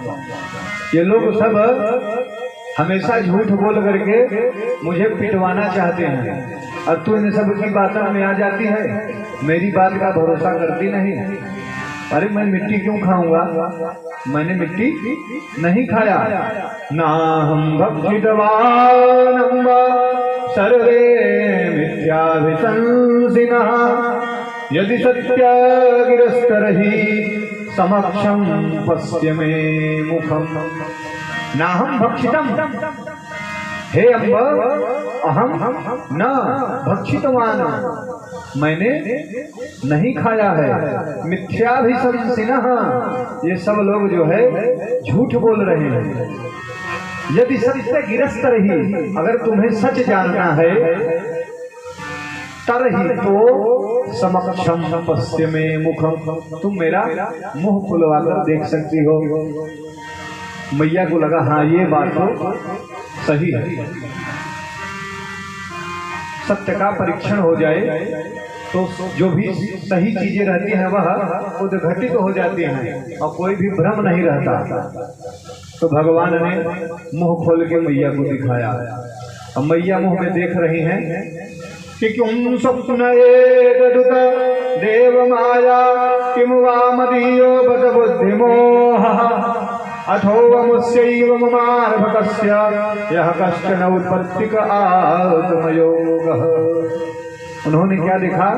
ये लोग सब हमेशा झूठ बोल करके मुझे पिटवाना चाहते हैं, और तू इन सब की बातों में आ जाती है, मेरी बात का भरोसा करती नहीं। अरे मैं मिट्टी क्यों खाऊंगा? मैंने मिट्टी नहीं खाया। ना हम भक्षितवान सर्वे मिथ्याभिशंसिनः यदि सत्य गिरस्तरहि समक्षम पश्य मे मुखम। ना हम भक्षितम, हे अम्ब, अहम न भक्षितवान, मैंने नहीं खाया है। मिथ्याभिशंसिनः, ये सब लोग जो है झूठ बोल रहे हैं। यदि सत्य गिरस्तरहि, अगर तुम्हें सच जानना है, तरहि तो समक्षम पश्य मे मुखम, तुम मेरा मुंह खुलवाकर देख सकती हो। मैया को लगा हाँ ये बात तो सही है, सत्य का परीक्षण हो जाए तो जो भी सही चीजें रहती हैं वह उद्घटित हो जाती हैं और कोई भी भ्रम नहीं रहता। तो भगवान ने मुंह खोल के मैया को दिखाया, और मैया मुंह में देख रही हैं कि किम स्वप्न एकदुत देव माया किम वा मदीयो बत बुद्धिमोह अथोवमुस्यैव ममार्भकस्य यः कश्चन उत्पत्तिक आत्मयोगः। उन्होंने क्या देखा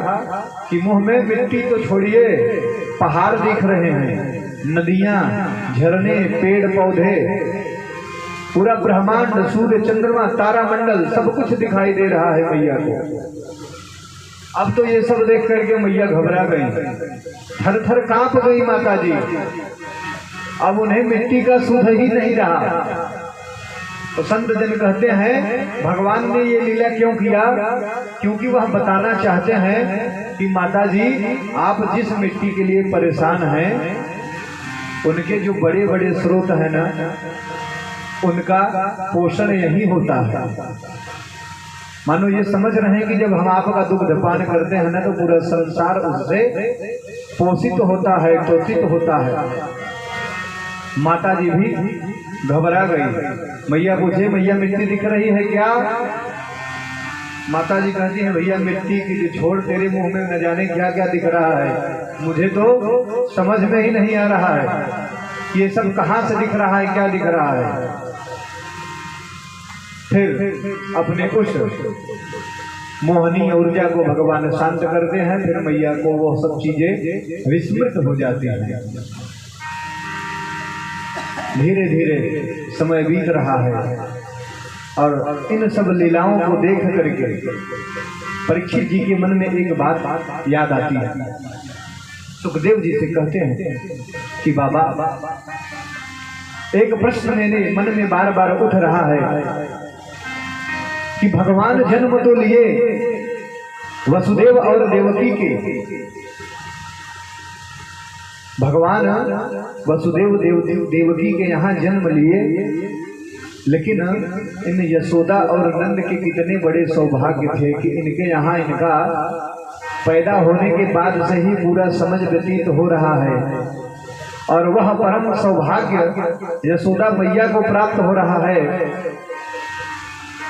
कि मुंह में मिट्टी तो छोड़िए, पहाड़ दिख रहे हैं, नदियां, झरने, पेड़ पौधे, पूरा ब्रह्मांड, सूर्य, चंद्रमा, तारामंडल, सब कुछ दिखाई दे रहा है मैया को। अब तो ये सब देख करके मैया घबरा गई, थर थर कांप गई माता जी। अब उन्हें मिट्टी का सुध ही नहीं रहा। तो संत जन कहते हैं भगवान ने ये लीला क्यों किया? क्योंकि वह बताना चाहते हैं कि माता जी आप जिस मिट्टी के लिए परेशान हैं, उनके जो बड़े बड़े स्रोत हैं ना, उनका पोषण यही होता है। मानो ये समझ रहे हैं कि जब हम आपका दुग्ध पान करते हैं ना, तो पूरा संसार उससे पोषित होता है, पोषित होता है। माता जी भी घबरा गई। मैया पूछे, मैया मिट्टी दिख रही है क्या? माता जी कहती है, भैया मिट्टी की छोड़, तेरे मुंह में न जाने क्या क्या दिख रहा है, मुझे तो समझ में ही नहीं आ रहा है ये सब कहाँ से दिख रहा है, क्या दिख रहा है। फिर अपने उस मोहनी ऊर्जा को भगवान शांत करते हैं, फिर मैया को वो सब चीजें विस्मृत हो जाती हैं। धीरे धीरे समय बीत रहा है और इन सब लीलाओं को देख करके परीक्षित जी के मन में एक बात याद आती है। सुखदेव जी से कहते हैं कि बाबा, एक प्रश्न मेरे मन में बार बार उठ रहा है कि भगवान जन्म तो लिए वसुदेव और देवकी के, भगवान वसुदेव देवकी के यहाँ जन्म लिए, लेकिन इन यशोदा और नंद के कितने बड़े सौभाग्य थे कि इनके यहाँ इनका पैदा होने के बाद से ही पूरा समझ व्यतीत हो रहा है और वह परम सौभाग्य यशोदा मैया को प्राप्त हो रहा है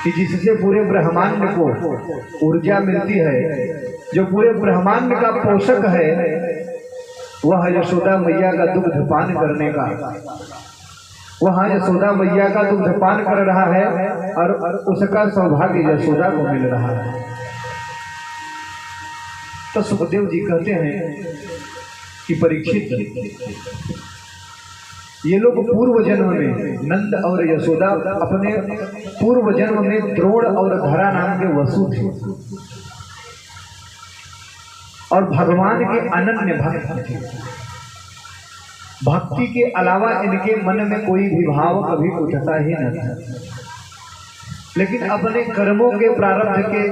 कि जिससे पूरे ब्रह्मांड को ऊर्जा मिलती है, जो पूरे ब्रह्मांड का पोषक है वह यशोदा मैया का दुग्ध पान करने का, वह यशोदा मैया का दुग्ध पान कर रहा है और उसका सौभाग्य यशोदा को मिल रहा है। तो सुखदेव जी कहते हैं कि परीक्षित, ये लोग पूर्व जन्म में नंद और यशोदा अपने पूर्व जन्म में द्रोण और धरा नाम के वसु थे और भगवान के अनन्य भक्त थे। भक्ति के अलावा इनके मन में कोई भी भाव कभी उठता ही न था, लेकिन अपने कर्मों के प्रारब्ध के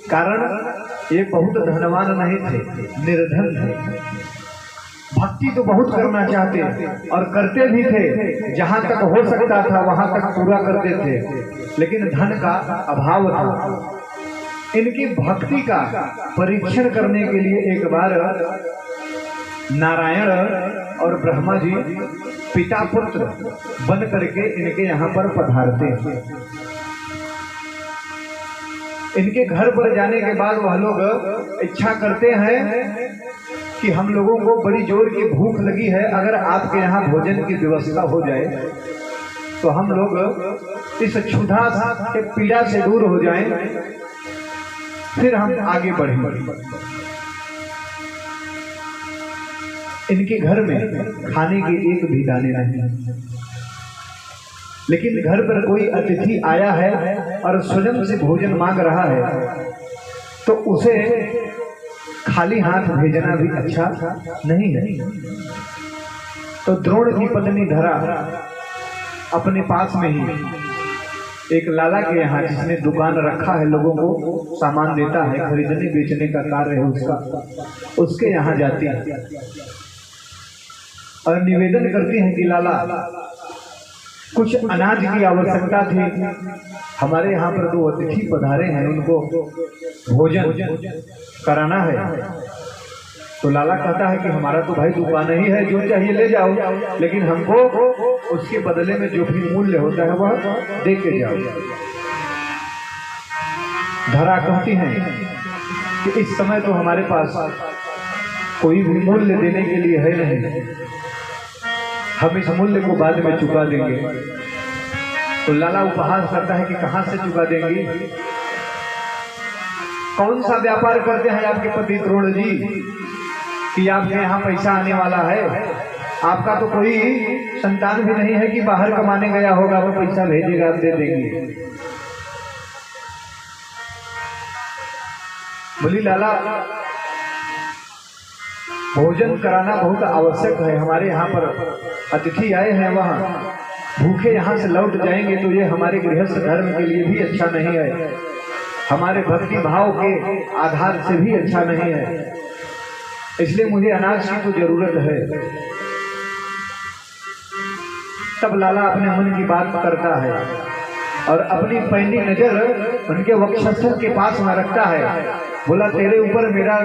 कारण ये बहुत धनवान नहीं थे, निर्धन थे। भक्ति तो बहुत करना चाहते और करते भी थे, जहां तक हो सकता था वहां तक पूरा करते थे, लेकिन धन का अभाव था। इनकी भक्ति का परीक्षण करने के लिए एक बार नारायण और ब्रह्मा जी पिता पुत्र बन करके इनके यहाँ पर पधारते हैं। इनके घर पर जाने के बाद वह लोग इच्छा करते हैं कि हम लोगों को बड़ी जोर की भूख लगी है, अगर आपके यहाँ भोजन की व्यवस्था हो जाए तो हम लोग इस क्षुधा के पीड़ा से दूर हो जाएं, फिर हम आगे बढ़ेंगे। इनके घर में खाने के एक भी दाने नहीं, लेकिन घर पर कोई अतिथि आया है और स्वयं से भोजन मांग रहा है तो उसे खाली हाथ भेजना भी अच्छा नहीं है। तो द्रोण की पत्नी धरा अपने पास में ही एक लाला के यहाँ, जिसने दुकान रखा है, लोगों को सामान देता है, खरीदने बेचने का कार्य है उसका, उसके यहाँ जाती है और निवेदन करती हैं कि लाला, कुछ अनाज की आवश्यकता थी, हमारे यहाँ पर दो अतिथि पधारे हैं, उनको भोजन कराना है। तो लाला कहता है कि हमारा तो भाई दुकान ही है, जो चाहिए ले जाओ, लेकिन हमको उसके बदले में जो भी मूल्य होता है वह दे के जाओ। धरा कहती हैं कि इस समय तो हमारे पास कोई भी मूल्य देने के लिए है नहीं, हम इस मूल्य को बाद में चुका देंगे। तो लाला उपहास करता है कि कहां से चुका देंगी, कौन सा व्यापार करते हैं आपके पति द्रोण जी कि आपके यहाँ पैसा आने वाला है? आपका तो कोई संतान भी नहीं है कि बाहर कमाने गया होगा वो पैसा भेजेगा, आप दे देंगे। बोली लाला, भोजन कराना बहुत आवश्यक है, हमारे यहाँ पर अतिथि आए हैं, वहाँ भूखे यहाँ से लौट जाएंगे तो ये हमारे गृहस्थ धर्म के लिए भी अच्छा नहीं है, हमारे भक्ति भाव के आधार से भी अच्छा नहीं है, इसलिए मुझे अनाज की तो जरूरत है। तब लाला अपने मन की बात करता है और अपनी पैनी नजर उनके वक्षस्थल के पास में रखता है। बोला तेरे ऊपर मेरा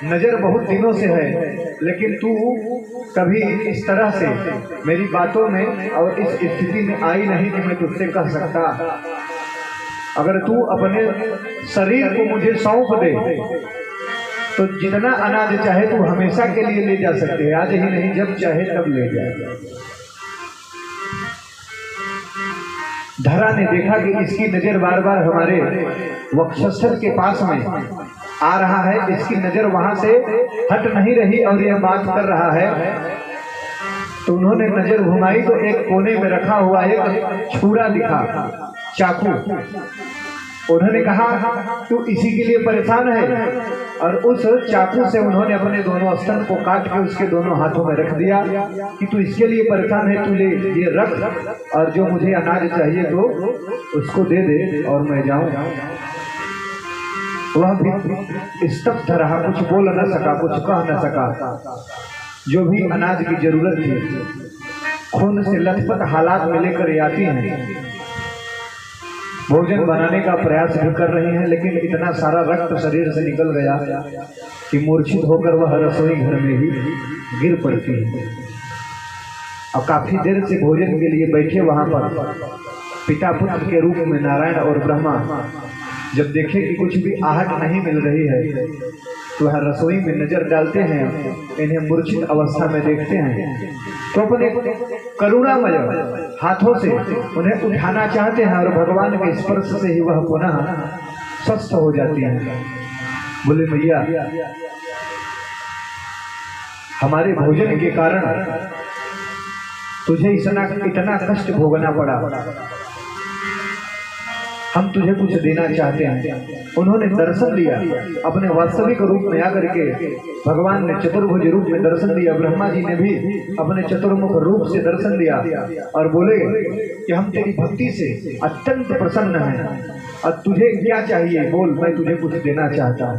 नजर बहुत दिनों से है, लेकिन तू कभी इस तरह से मेरी बातों में और इस स्थिति में आई नहीं कि मैं तुझसे कह सकता। अगर तू अपने शरीर को मुझे सौंप दे तो जितना अनाज चाहे तू हमेशा के लिए ले जा सकते हैं, आज ही नहीं जब चाहे तब ले जा। धरा ने देखा कि इसकी नजर बार बार हमारे वक्षस्थल के पास में आ रहा है, इसकी नजर वहां से हट नहीं रही और यह बात कर रहा है। तो उन्होंने नजर घुमाई तो एक कोने में रखा हुआ एक छुरा दिखा, चाकू। उन्होंने कहा तू इसी के लिए परेशान है, और उस चाकू से उन्होंने अपने दोनों स्तन को काट के उसके दोनों हाथों में रख दिया कि तू इसके लिए परेशान है, तू ले ये रख, और जो मुझे अनाज चाहिए तो उसको दे दे और मैं जाऊं। वह भी स्तब्ध रहा, कुछ बोल न सका, कुछ कह न सका। जो भी अनाज की जरूरत थी खून से लथपथ हालात में लेकर आती हैं, भोजन बनाने का प्रयास भी कर रही हैं, लेकिन इतना सारा रक्त शरीर से निकल गया कि मूर्छित होकर वह रसोई घर में ही गिर पड़ती है। और काफी देर से भोजन के लिए बैठे वहां पर पिता पुत्र के रूप में नारायण और ब्रह्मा जब देखे कि कुछ भी आहट नहीं मिल रही है तो वह रसोई में नजर डालते हैं, इन्हें मूर्छित अवस्था में देखते हैं तो अपने करुणामय हाथों से उन्हें उठाना चाहते हैं, और भगवान के स्पर्श से ही वह पुनः स्वस्थ हो जाती है। बोले भैया हमारे भोजन के कारण तुझे इतना कष्ट भोगना पड़ा, हम तुझे कुछ देना चाहते हैं। उन्होंने दर्शन दिया, अपने वास्तविक रूप में आकर के भगवान ने चतुर्भुज रूप में दर्शन दिया। ब्रह्मा जी ने भी अपने चतुर्मुख रूप से दर्शन दिया और बोले कि हम तेरी भक्ति से अत्यंत प्रसन्न हैं, और तुझे क्या चाहिए बोल, मैं तुझे कुछ देना चाहता हूँ।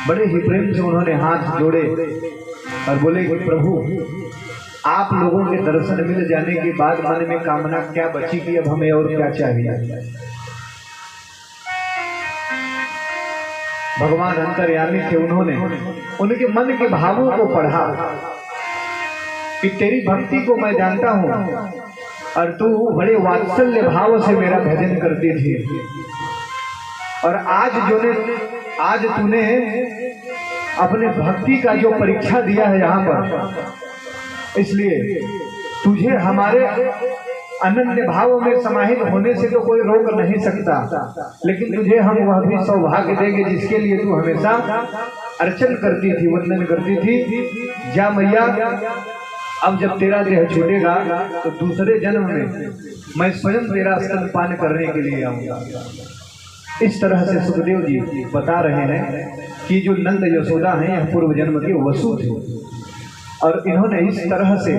बड़े ही प्रेम से उन्होंने हाथ जोड़े और बोले कि प्रभु आप लोगों के दर्शन मिल जाने के बाद मन में कामना क्या बची कि अब हमें और क्या चाहिए। भगवान अंतर्यामी थे, उन्होंने उनके मन के भावों को पढ़ा कि तेरी भक्ति को मैं जानता हूं और तू बड़े वात्सल्य भाव से मेरा भजन करती थी, और आज तूने अपने भक्ति का जो परीक्षा दिया है यहाँ पर, इसलिए तुझे हमारे अनन्य भाव में समाहित होने से तो कोई रोक नहीं सकता, लेकिन तुझे हम वह भी सौभाग्य देंगे जिसके लिए तू हमेशा अर्चन करती थी, वंदन करती थी। जा मैया, अब जब तेरा देह छूटेगा तो दूसरे जन्म में मैं स्वयं तेरा स्तनपान करने के लिए आऊंगा। इस तरह से सुखदेव जी बता रहे हैं कि जो नंद यशोदा हैं यह पूर्व जन्म के वसु थे, और इन्होंने इस तरह से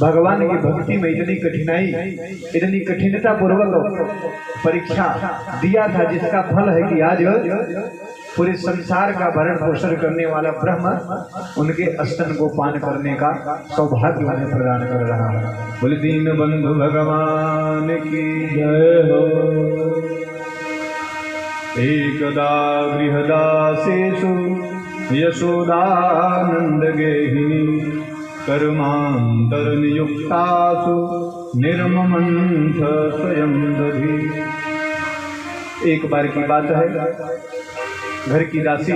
भगवान की भक्ति में इतनी कठिनता पूर्वक परीक्षा दिया था, जिसका फल है कि आज पूरे संसार का भरण पोषण करने वाला ब्रह्म उनके स्तन को पान करने का सौभाग्य उन्हें प्रदान कर रहा है। बोले दीन बंधु भगवान की जय हो। एकदा गृहदासेषु यशोदानंद गेहिनी कर्मांतर नियुक्तासु निर्ममंथ स्वयं दधि। एक बार की बात है, घर की दासी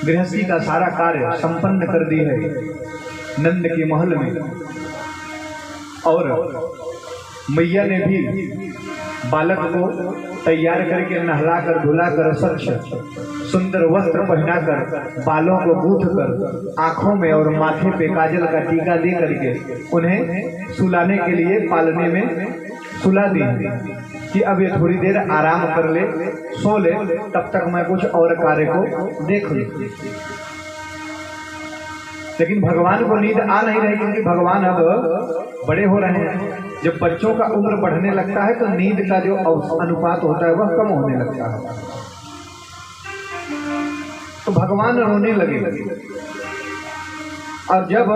गृहस्थी का सारा कार्य संपन्न कर दी है नंद के महल में, और मैया ने भी बालक को तैयार करके नहलाकर धुलाकर स्वच्छ सुंदर वस्त्र पहनाकर बालों को गूंथ कर आंखों में और माथे पे काजल का टीका दे करके उन्हें सुलाने के लिए पालने में सुला दी कि अब ये थोड़ी देर आराम कर ले, सो ले, तब तक मैं कुछ और कार्य को देख लूं। लेकिन भगवान को नींद आ नहीं रही, क्योंकि भगवान अब बड़े हो रहे हैं। जब बच्चों का उम्र बढ़ने लगता है तो नींद का जो अनुपात होता है वह कम होने लगता है। तो भगवान रोने लगे और जब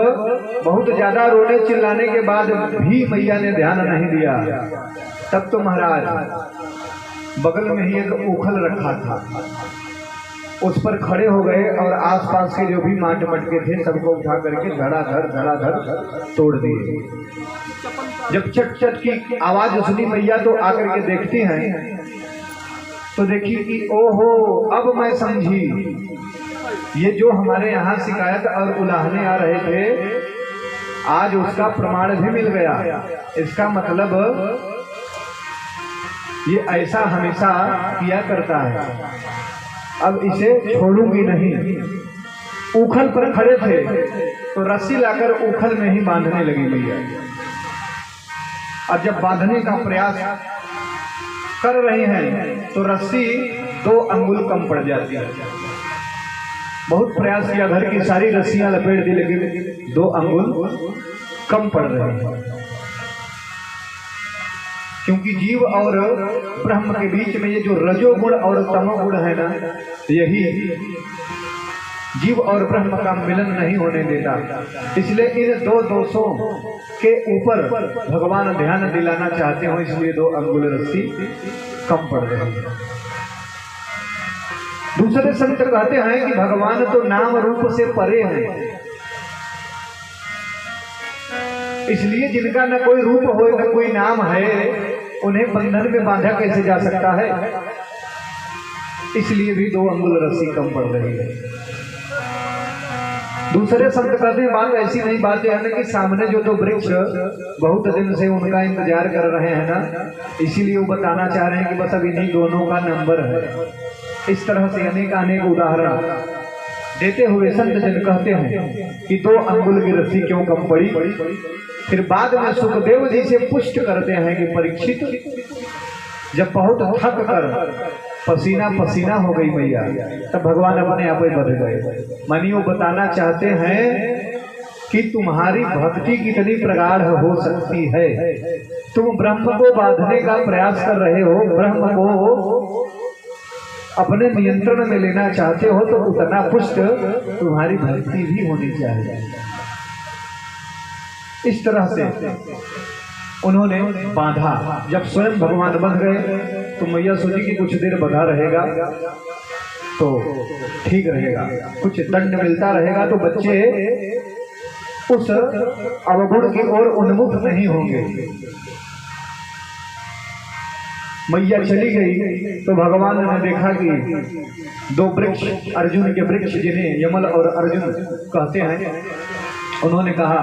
बहुत ज्यादा रोने चिल्लाने के बाद भी मैया ने ध्यान नहीं दिया, तब तो महाराज बगल में ही एक उखल रखा था, उस पर खड़े हो गए और आसपास के जो भी माट मटके थे सबको उठा करके धड़ाधड़ तोड़ दिए। जब चट चट की आवाज सुनी मैया तो आकर के देखती हैं तो देखी कि ओहो, अब मैं समझी, ये जो हमारे यहाँ शिकायत और उलाहने आ रहे थे आज उसका प्रमाण भी मिल गया। इसका मतलब ये ऐसा हमेशा किया करता है, अब इसे छोड़ूंगी नहीं। उखल पर खड़े थे तो रस्सी लाकर उखल में ही बांधने लगी मैया, और जब बांधने का प्रयास कर रहे हैं तो रस्सी 2 अंगुल कम पड़ जाती है। बहुत प्रयास किया, घर की सारी रस्सियां लपेट दी, लेकिन 2 अंगुल कम पड़ रहे हैं। क्योंकि जीव और ब्रह्म के बीच में ये जो रजोगुण और तमोगुण है ना, यही जीव और ब्रह्म का मिलन नहीं होने देता। इसलिए इन 2 दोषों के ऊपर भगवान ध्यान दिलाना चाहते हो, इसलिए 2 अंगुल रस्सी कम पड़ रही है। दूसरे संत कहते हैं कि भगवान तो नाम रूप से परे हैं, इसलिए जिनका न कोई रूप हो न कोई नाम है उन्हें बंधन में बांधा कैसे जा सकता है, इसलिए भी 2 अंगुल रस्सी कम पड़ रही है। दूसरे संत कहते हैं बात ऐसी नहीं, बात यह है कि सामने जो 2 वृक्ष बहुत दिन से उनका इंतजार कर रहे हैं ना, इसीलिए वो बताना चाह रहे हैं कि बस अब इन्हीं दोनों का नंबर है। इस तरह से अनेक उदाहरण देते हुए संत जन कहते हैं कि 2 अंगुल की रस्सी क्यों कम पड़ी। फिर बाद में सुखदेव जी से पुष्ट करते हैं कि परीक्षित, जब बहुत थक कर पसीना पसीना हो गई मैया, तब भगवान अपने आप ही बध गए। मानिए वो बताना चाहते हैं कि तुम्हारी भक्ति कितनी प्रगाढ़ हो सकती है। तुम ब्रह्म को बांधने का प्रयास कर रहे हो, ब्रह्म को अपने नियंत्रण में लेना चाहते हो, तो उतना पुष्ट तुम्हारी भक्ति भी होनी चाहिए। इस तरह से उन्होंने बांधा। जब स्वयं भगवान बंध गए तो मैया सोची कि कुछ देर बंधा रहेगा तो ठीक रहेगा, कुछ दंड मिलता रहेगा तो बच्चे उस अवगुण की ओर उन्मुख नहीं होंगे। मैया चली गई तो भगवान ने देखा कि 2 वृक्ष, अर्जुन के वृक्ष जिन्हें यमल और अर्जुन कहते हैं, उन्होंने कहा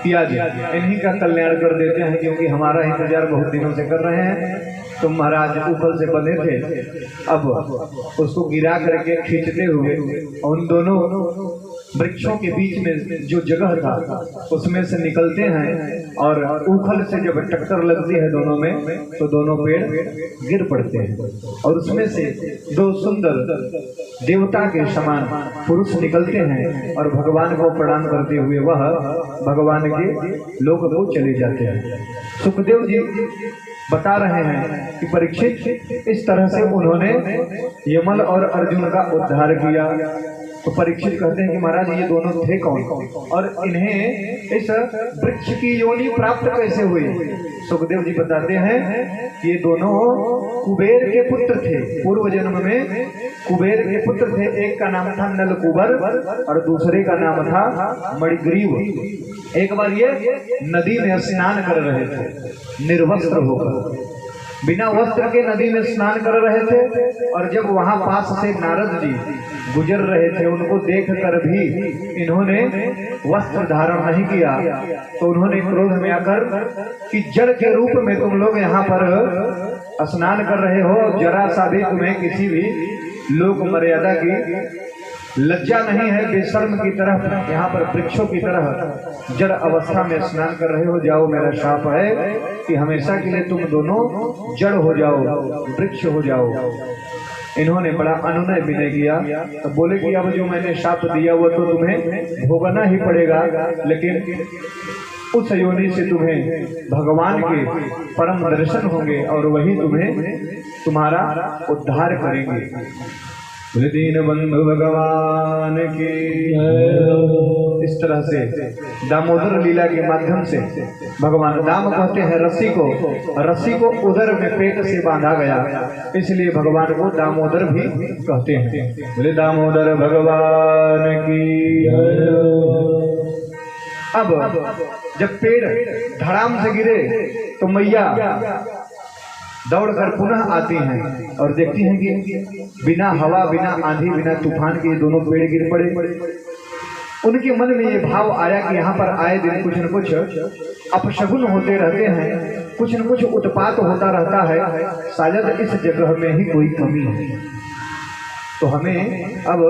कि आज इन्हीं का कल्याण कर देते हैं, क्योंकि हमारा इंतजार बहुत दिनों से कर रहे हैं। तुम महाराज ऊपर से बंधे थे, अब उसको गिरा करके खींचते हुए उन दोनों वृक्षों के बीच में जो जगह था उसमें से निकलते हैं, और उखल से जब टक्कर लगती है दोनों में तो दोनों पेड़ गिर पड़ते हैं, और उसमें से 2 सुंदर देवता के समान पुरुष निकलते हैं और भगवान को प्रणाम करते हुए वह भगवान के लोक को चले जाते हैं। सुखदेव जी बता रहे हैं कि परीक्षित इस तरह से उन्होंने यमल और अर्जुन का उद्धार किया। तो परीक्षित कहते हैं कि महाराज ये दोनों थे कौन, और इन्हें इस वृक्ष की योनि प्राप्त कैसे हुई। सुखदेव जी बताते हैं कि ये दोनों कुबेर के पुत्र थे, पूर्व जन्म में कुबेर के पुत्र थे। एक का नाम था नलकुबर और दूसरे का नाम था मणिग्रीव। एक बार ये नदी में स्नान कर रहे थे निर्वस्त्र होकर, बिना वस्त्र के नदी में स्नान कर रहे थे, और जब वहां पास से नारद जी गुजर रहे थे उनको देख कर भी इन्होंने वस्त्र धारण नहीं किया, तो उन्होंने क्रोध में आकर कि जड़ के रूप में तुम लोग यहाँ पर स्नान कर रहे हो, जरा सा भी तुम्हें किसी भी लोक मर्यादा की लज्जा नहीं है, बेशर्म की तरह यहाँ पर वृक्षों की तरह जड़ अवस्था में स्नान कर रहे हो। जाओ, मेरा शाप है कि हमेशा के लिए तुम दोनों जड़ हो जाओ, वृक्ष हो जाओ। इन्होंने बड़ा अनुनय विनय किया, तो बोले कि अब जो मैंने शाप दिया वो तो तुम्हें भोगना ही पड़ेगा, लेकिन उस योनि से तुम्हें भगवान के परम दर्शन होंगे और वही तुम्हें तुम्हारा उद्धार करेंगे। बोले दीन बंधु भगवान की। इस तरह से दामोदर लीला के माध्यम से भगवान दाम कहते हैं रस्सी को उदर में पेट से बांधा गया, इसलिए भगवान को दामोदर भी कहते हैं। बोले दामोदर भगवान की। अब जब पेड़ धड़ाम से गिरे तो मैया दौड़कर पुनः आती हैं और देखती हैं कि बिना हवा, बिना आंधी, बिना तूफान के ये दोनों पेड़ गिर पड़े। उनके मन में ये भाव आया कि यहाँ पर आए दिन कुछ न कुछ अपशगुन होते रहते हैं, कुछ न कुछ उत्पात होता रहता है, शायद इस जगह में ही कोई कमी है, तो हमें अब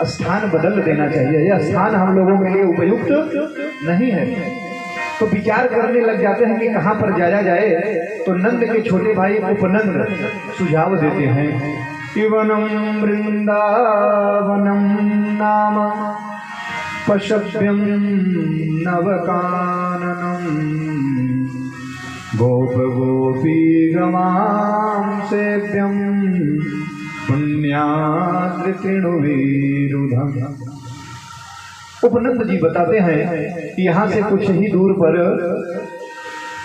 स्थान बदल देना चाहिए, यह स्थान हम लोगों के लिए उपयुक्त नहीं है। तो विचार करने लग जाते हैं कि कहाँ पर जाया जाए। तो नंद के छोटे भाई उपनंद सुझाव देते हैं कि वनम वृंदावनम नाम पशव्यम नवकाननम गोप गोपी गवां सेव्यम पुण्याद्रितृणुवीरुधम। उपनंद जी बताते हैं कि यहाँ से कुछ ही दूर पर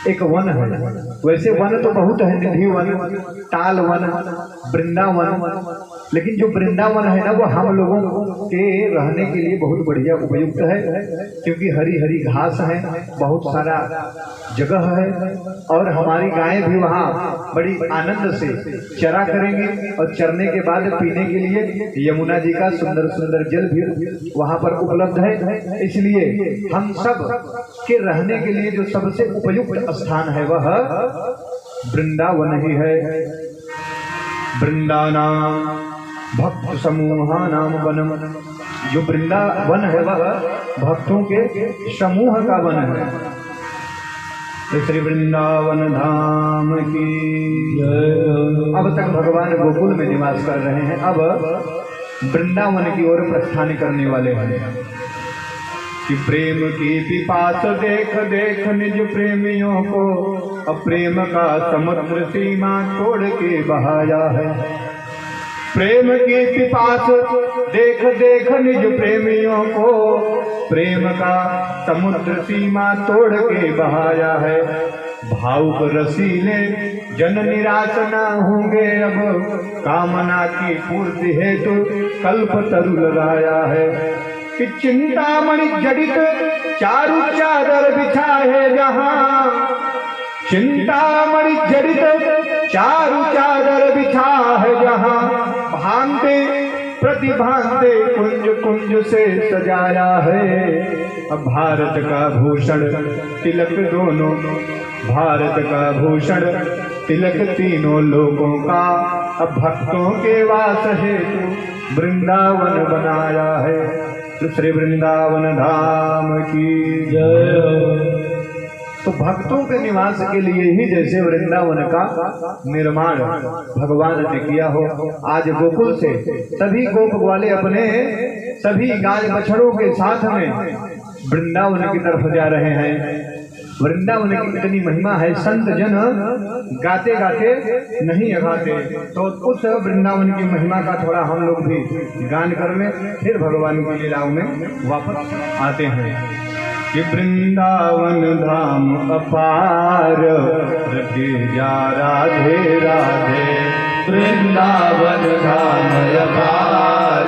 एक वन है। वैसे वन तो बहुत है, निधि वन, ताल वन, वृंदावन, लेकिन जो वृंदावन है ना वो हम लोगों के रहने के लिए बहुत बढ़िया उपयुक्त है, क्योंकि हरी हरी घास है, बहुत सारा जगह है और हमारी गायें भी वहाँ बड़ी आनंद से चरा करेंगे और चरने के बाद पीने के लिए यमुना जी का सुंदर सुंदर जल भी वहाँ पर उपलब्ध है। इसलिए हम सब के रहने के लिए जो सबसे उपयुक्त स्थान है वह वृंदावन ही है। वृंदानाम भक्त समूहा नाम वनम, जो वृंदावन है वह भक्तों के समूह का वन है। श्री वृंदावन धाम की। अब तक भगवान गोकुल में निवास कर रहे हैं, अब वृंदावन की ओर प्रस्थान करने वाले हैं कि प्रेम की पिपास देख देख निज प्रेमियों को, अब प्रेम का समुद्र सीमा छोड़ के बहाया है। प्रेम की पिपास देख देख निज प्रेमियों को, प्रेम का समुद्र सीमा तोड़ के बहाया है। भावुक रसीले जन निराश न होंगे, अब कामना की पूर्ति हेतु कल्प तरु लगाया है। कि चिंतामणि जड़ित चारु चादर बिछाए जहाँ, चिंतामणि जड़ित चारु चादर बिछा है जहाँ, भांते प्रतिभांते कुंज कुंज से सजाया है। अब भारत का भूषण तिलक दोनों, भारत का भूषण तिलक तीनों लोगों का, अब भक्तों के वास हेतु वृंदावन बनाया है। श्री वृंदावन धाम की जय। तो भक्तों के निवास के लिए ही जैसे वृंदावन का निर्माण भगवान ने किया हो, आज गोकुल से सभी गोप वाले अपने सभी गाय बछड़ों के साथ में वृंदावन की तरफ जा रहे हैं। वृंदावन की इतनी महिमा है, संत जन गाते गाते नहीं अगाते। तो उस वृंदावन की महिमा का थोड़ा हम लोग भी गान कर लें, फिर भगवान की लीलाओं में वापस आते हैं। कि वृंदावन धाम अपार रखे जा राधे राधे, वृंदावन धाम अपार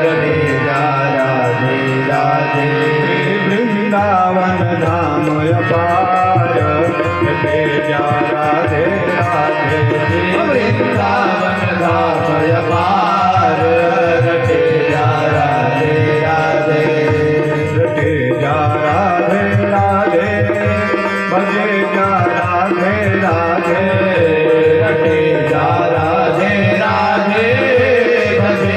रखे जा राधे राधे, वृंदावन धाम अपार रखे जा राधे राधे, वृंदावन धाम अपार रखे जा राधे राधे, रखे जा राधे राधे, भजे जा राधे राधे, रखे जा राधे राधे, भजे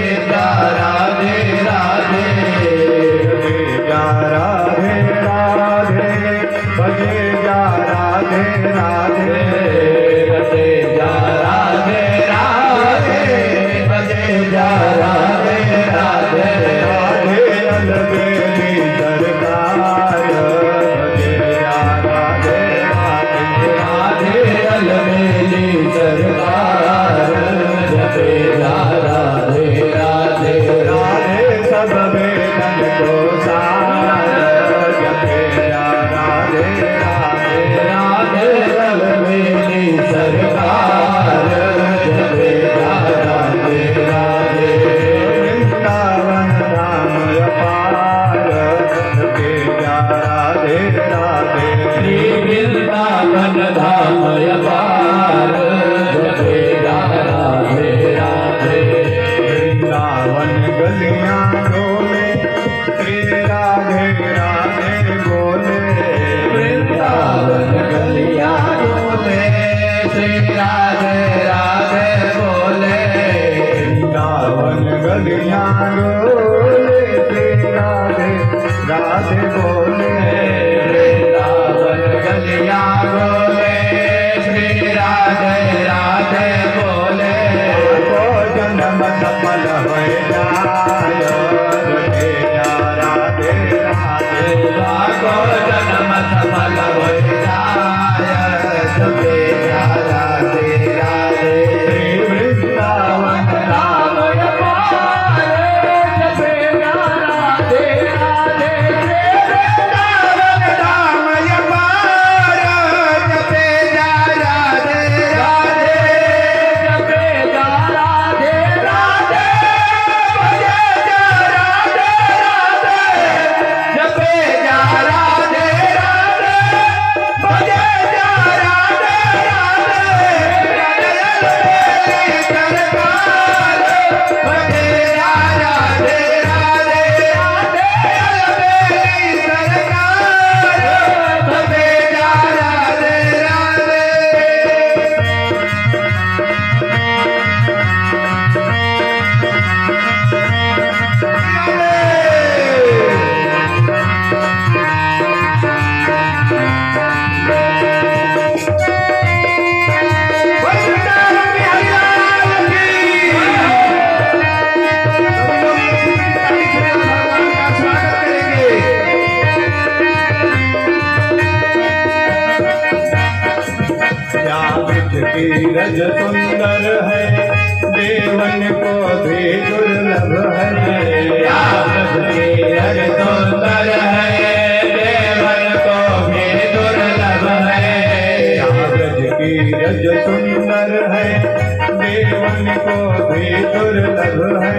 को भी दुर्लभ है,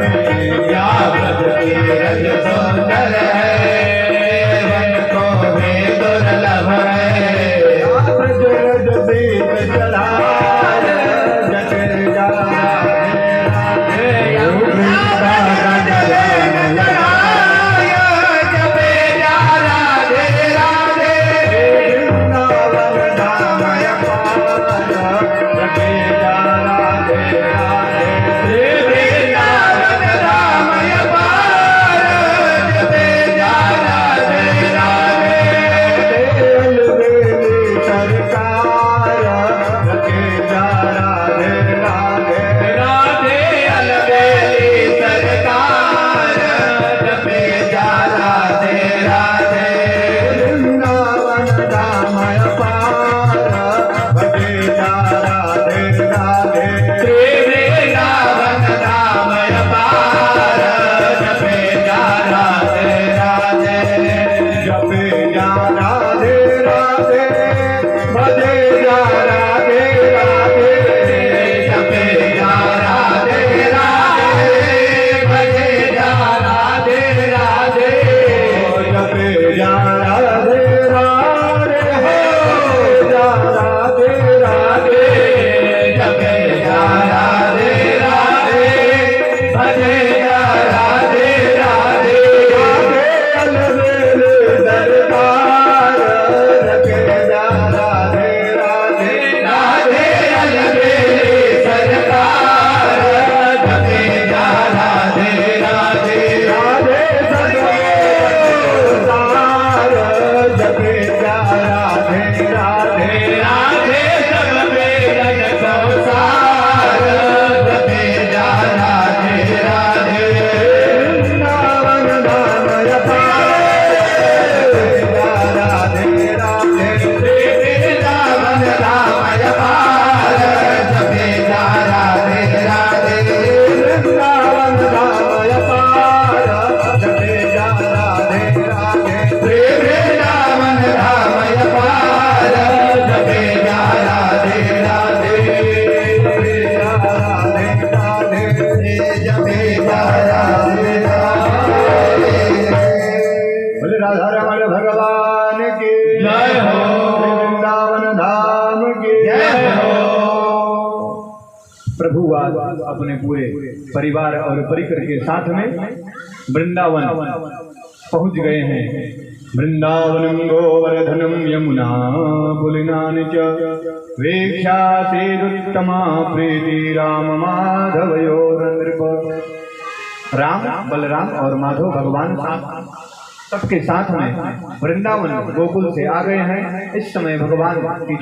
या व्रज की रज सुंदर है, वन को भी दुर्लभ है। ब्रज रज बीत चला जटे जा भगवान की जय हो। वृंदावन धाम की जय हो। प्रभु आज अपने पूरे परिवार और परिकर के साथ में वृंदावन पहुंच गए हैं। वृंदावनम गोवर्धनम यमुना पुलिनानि च वेक्षासेदुत्तमा प्रीति राम माधवयोर नृप। राम, बलराम और माधव भगवान सबके साथ में वृंदावन गोकुल से आ गए हैं। इस समय भगवान की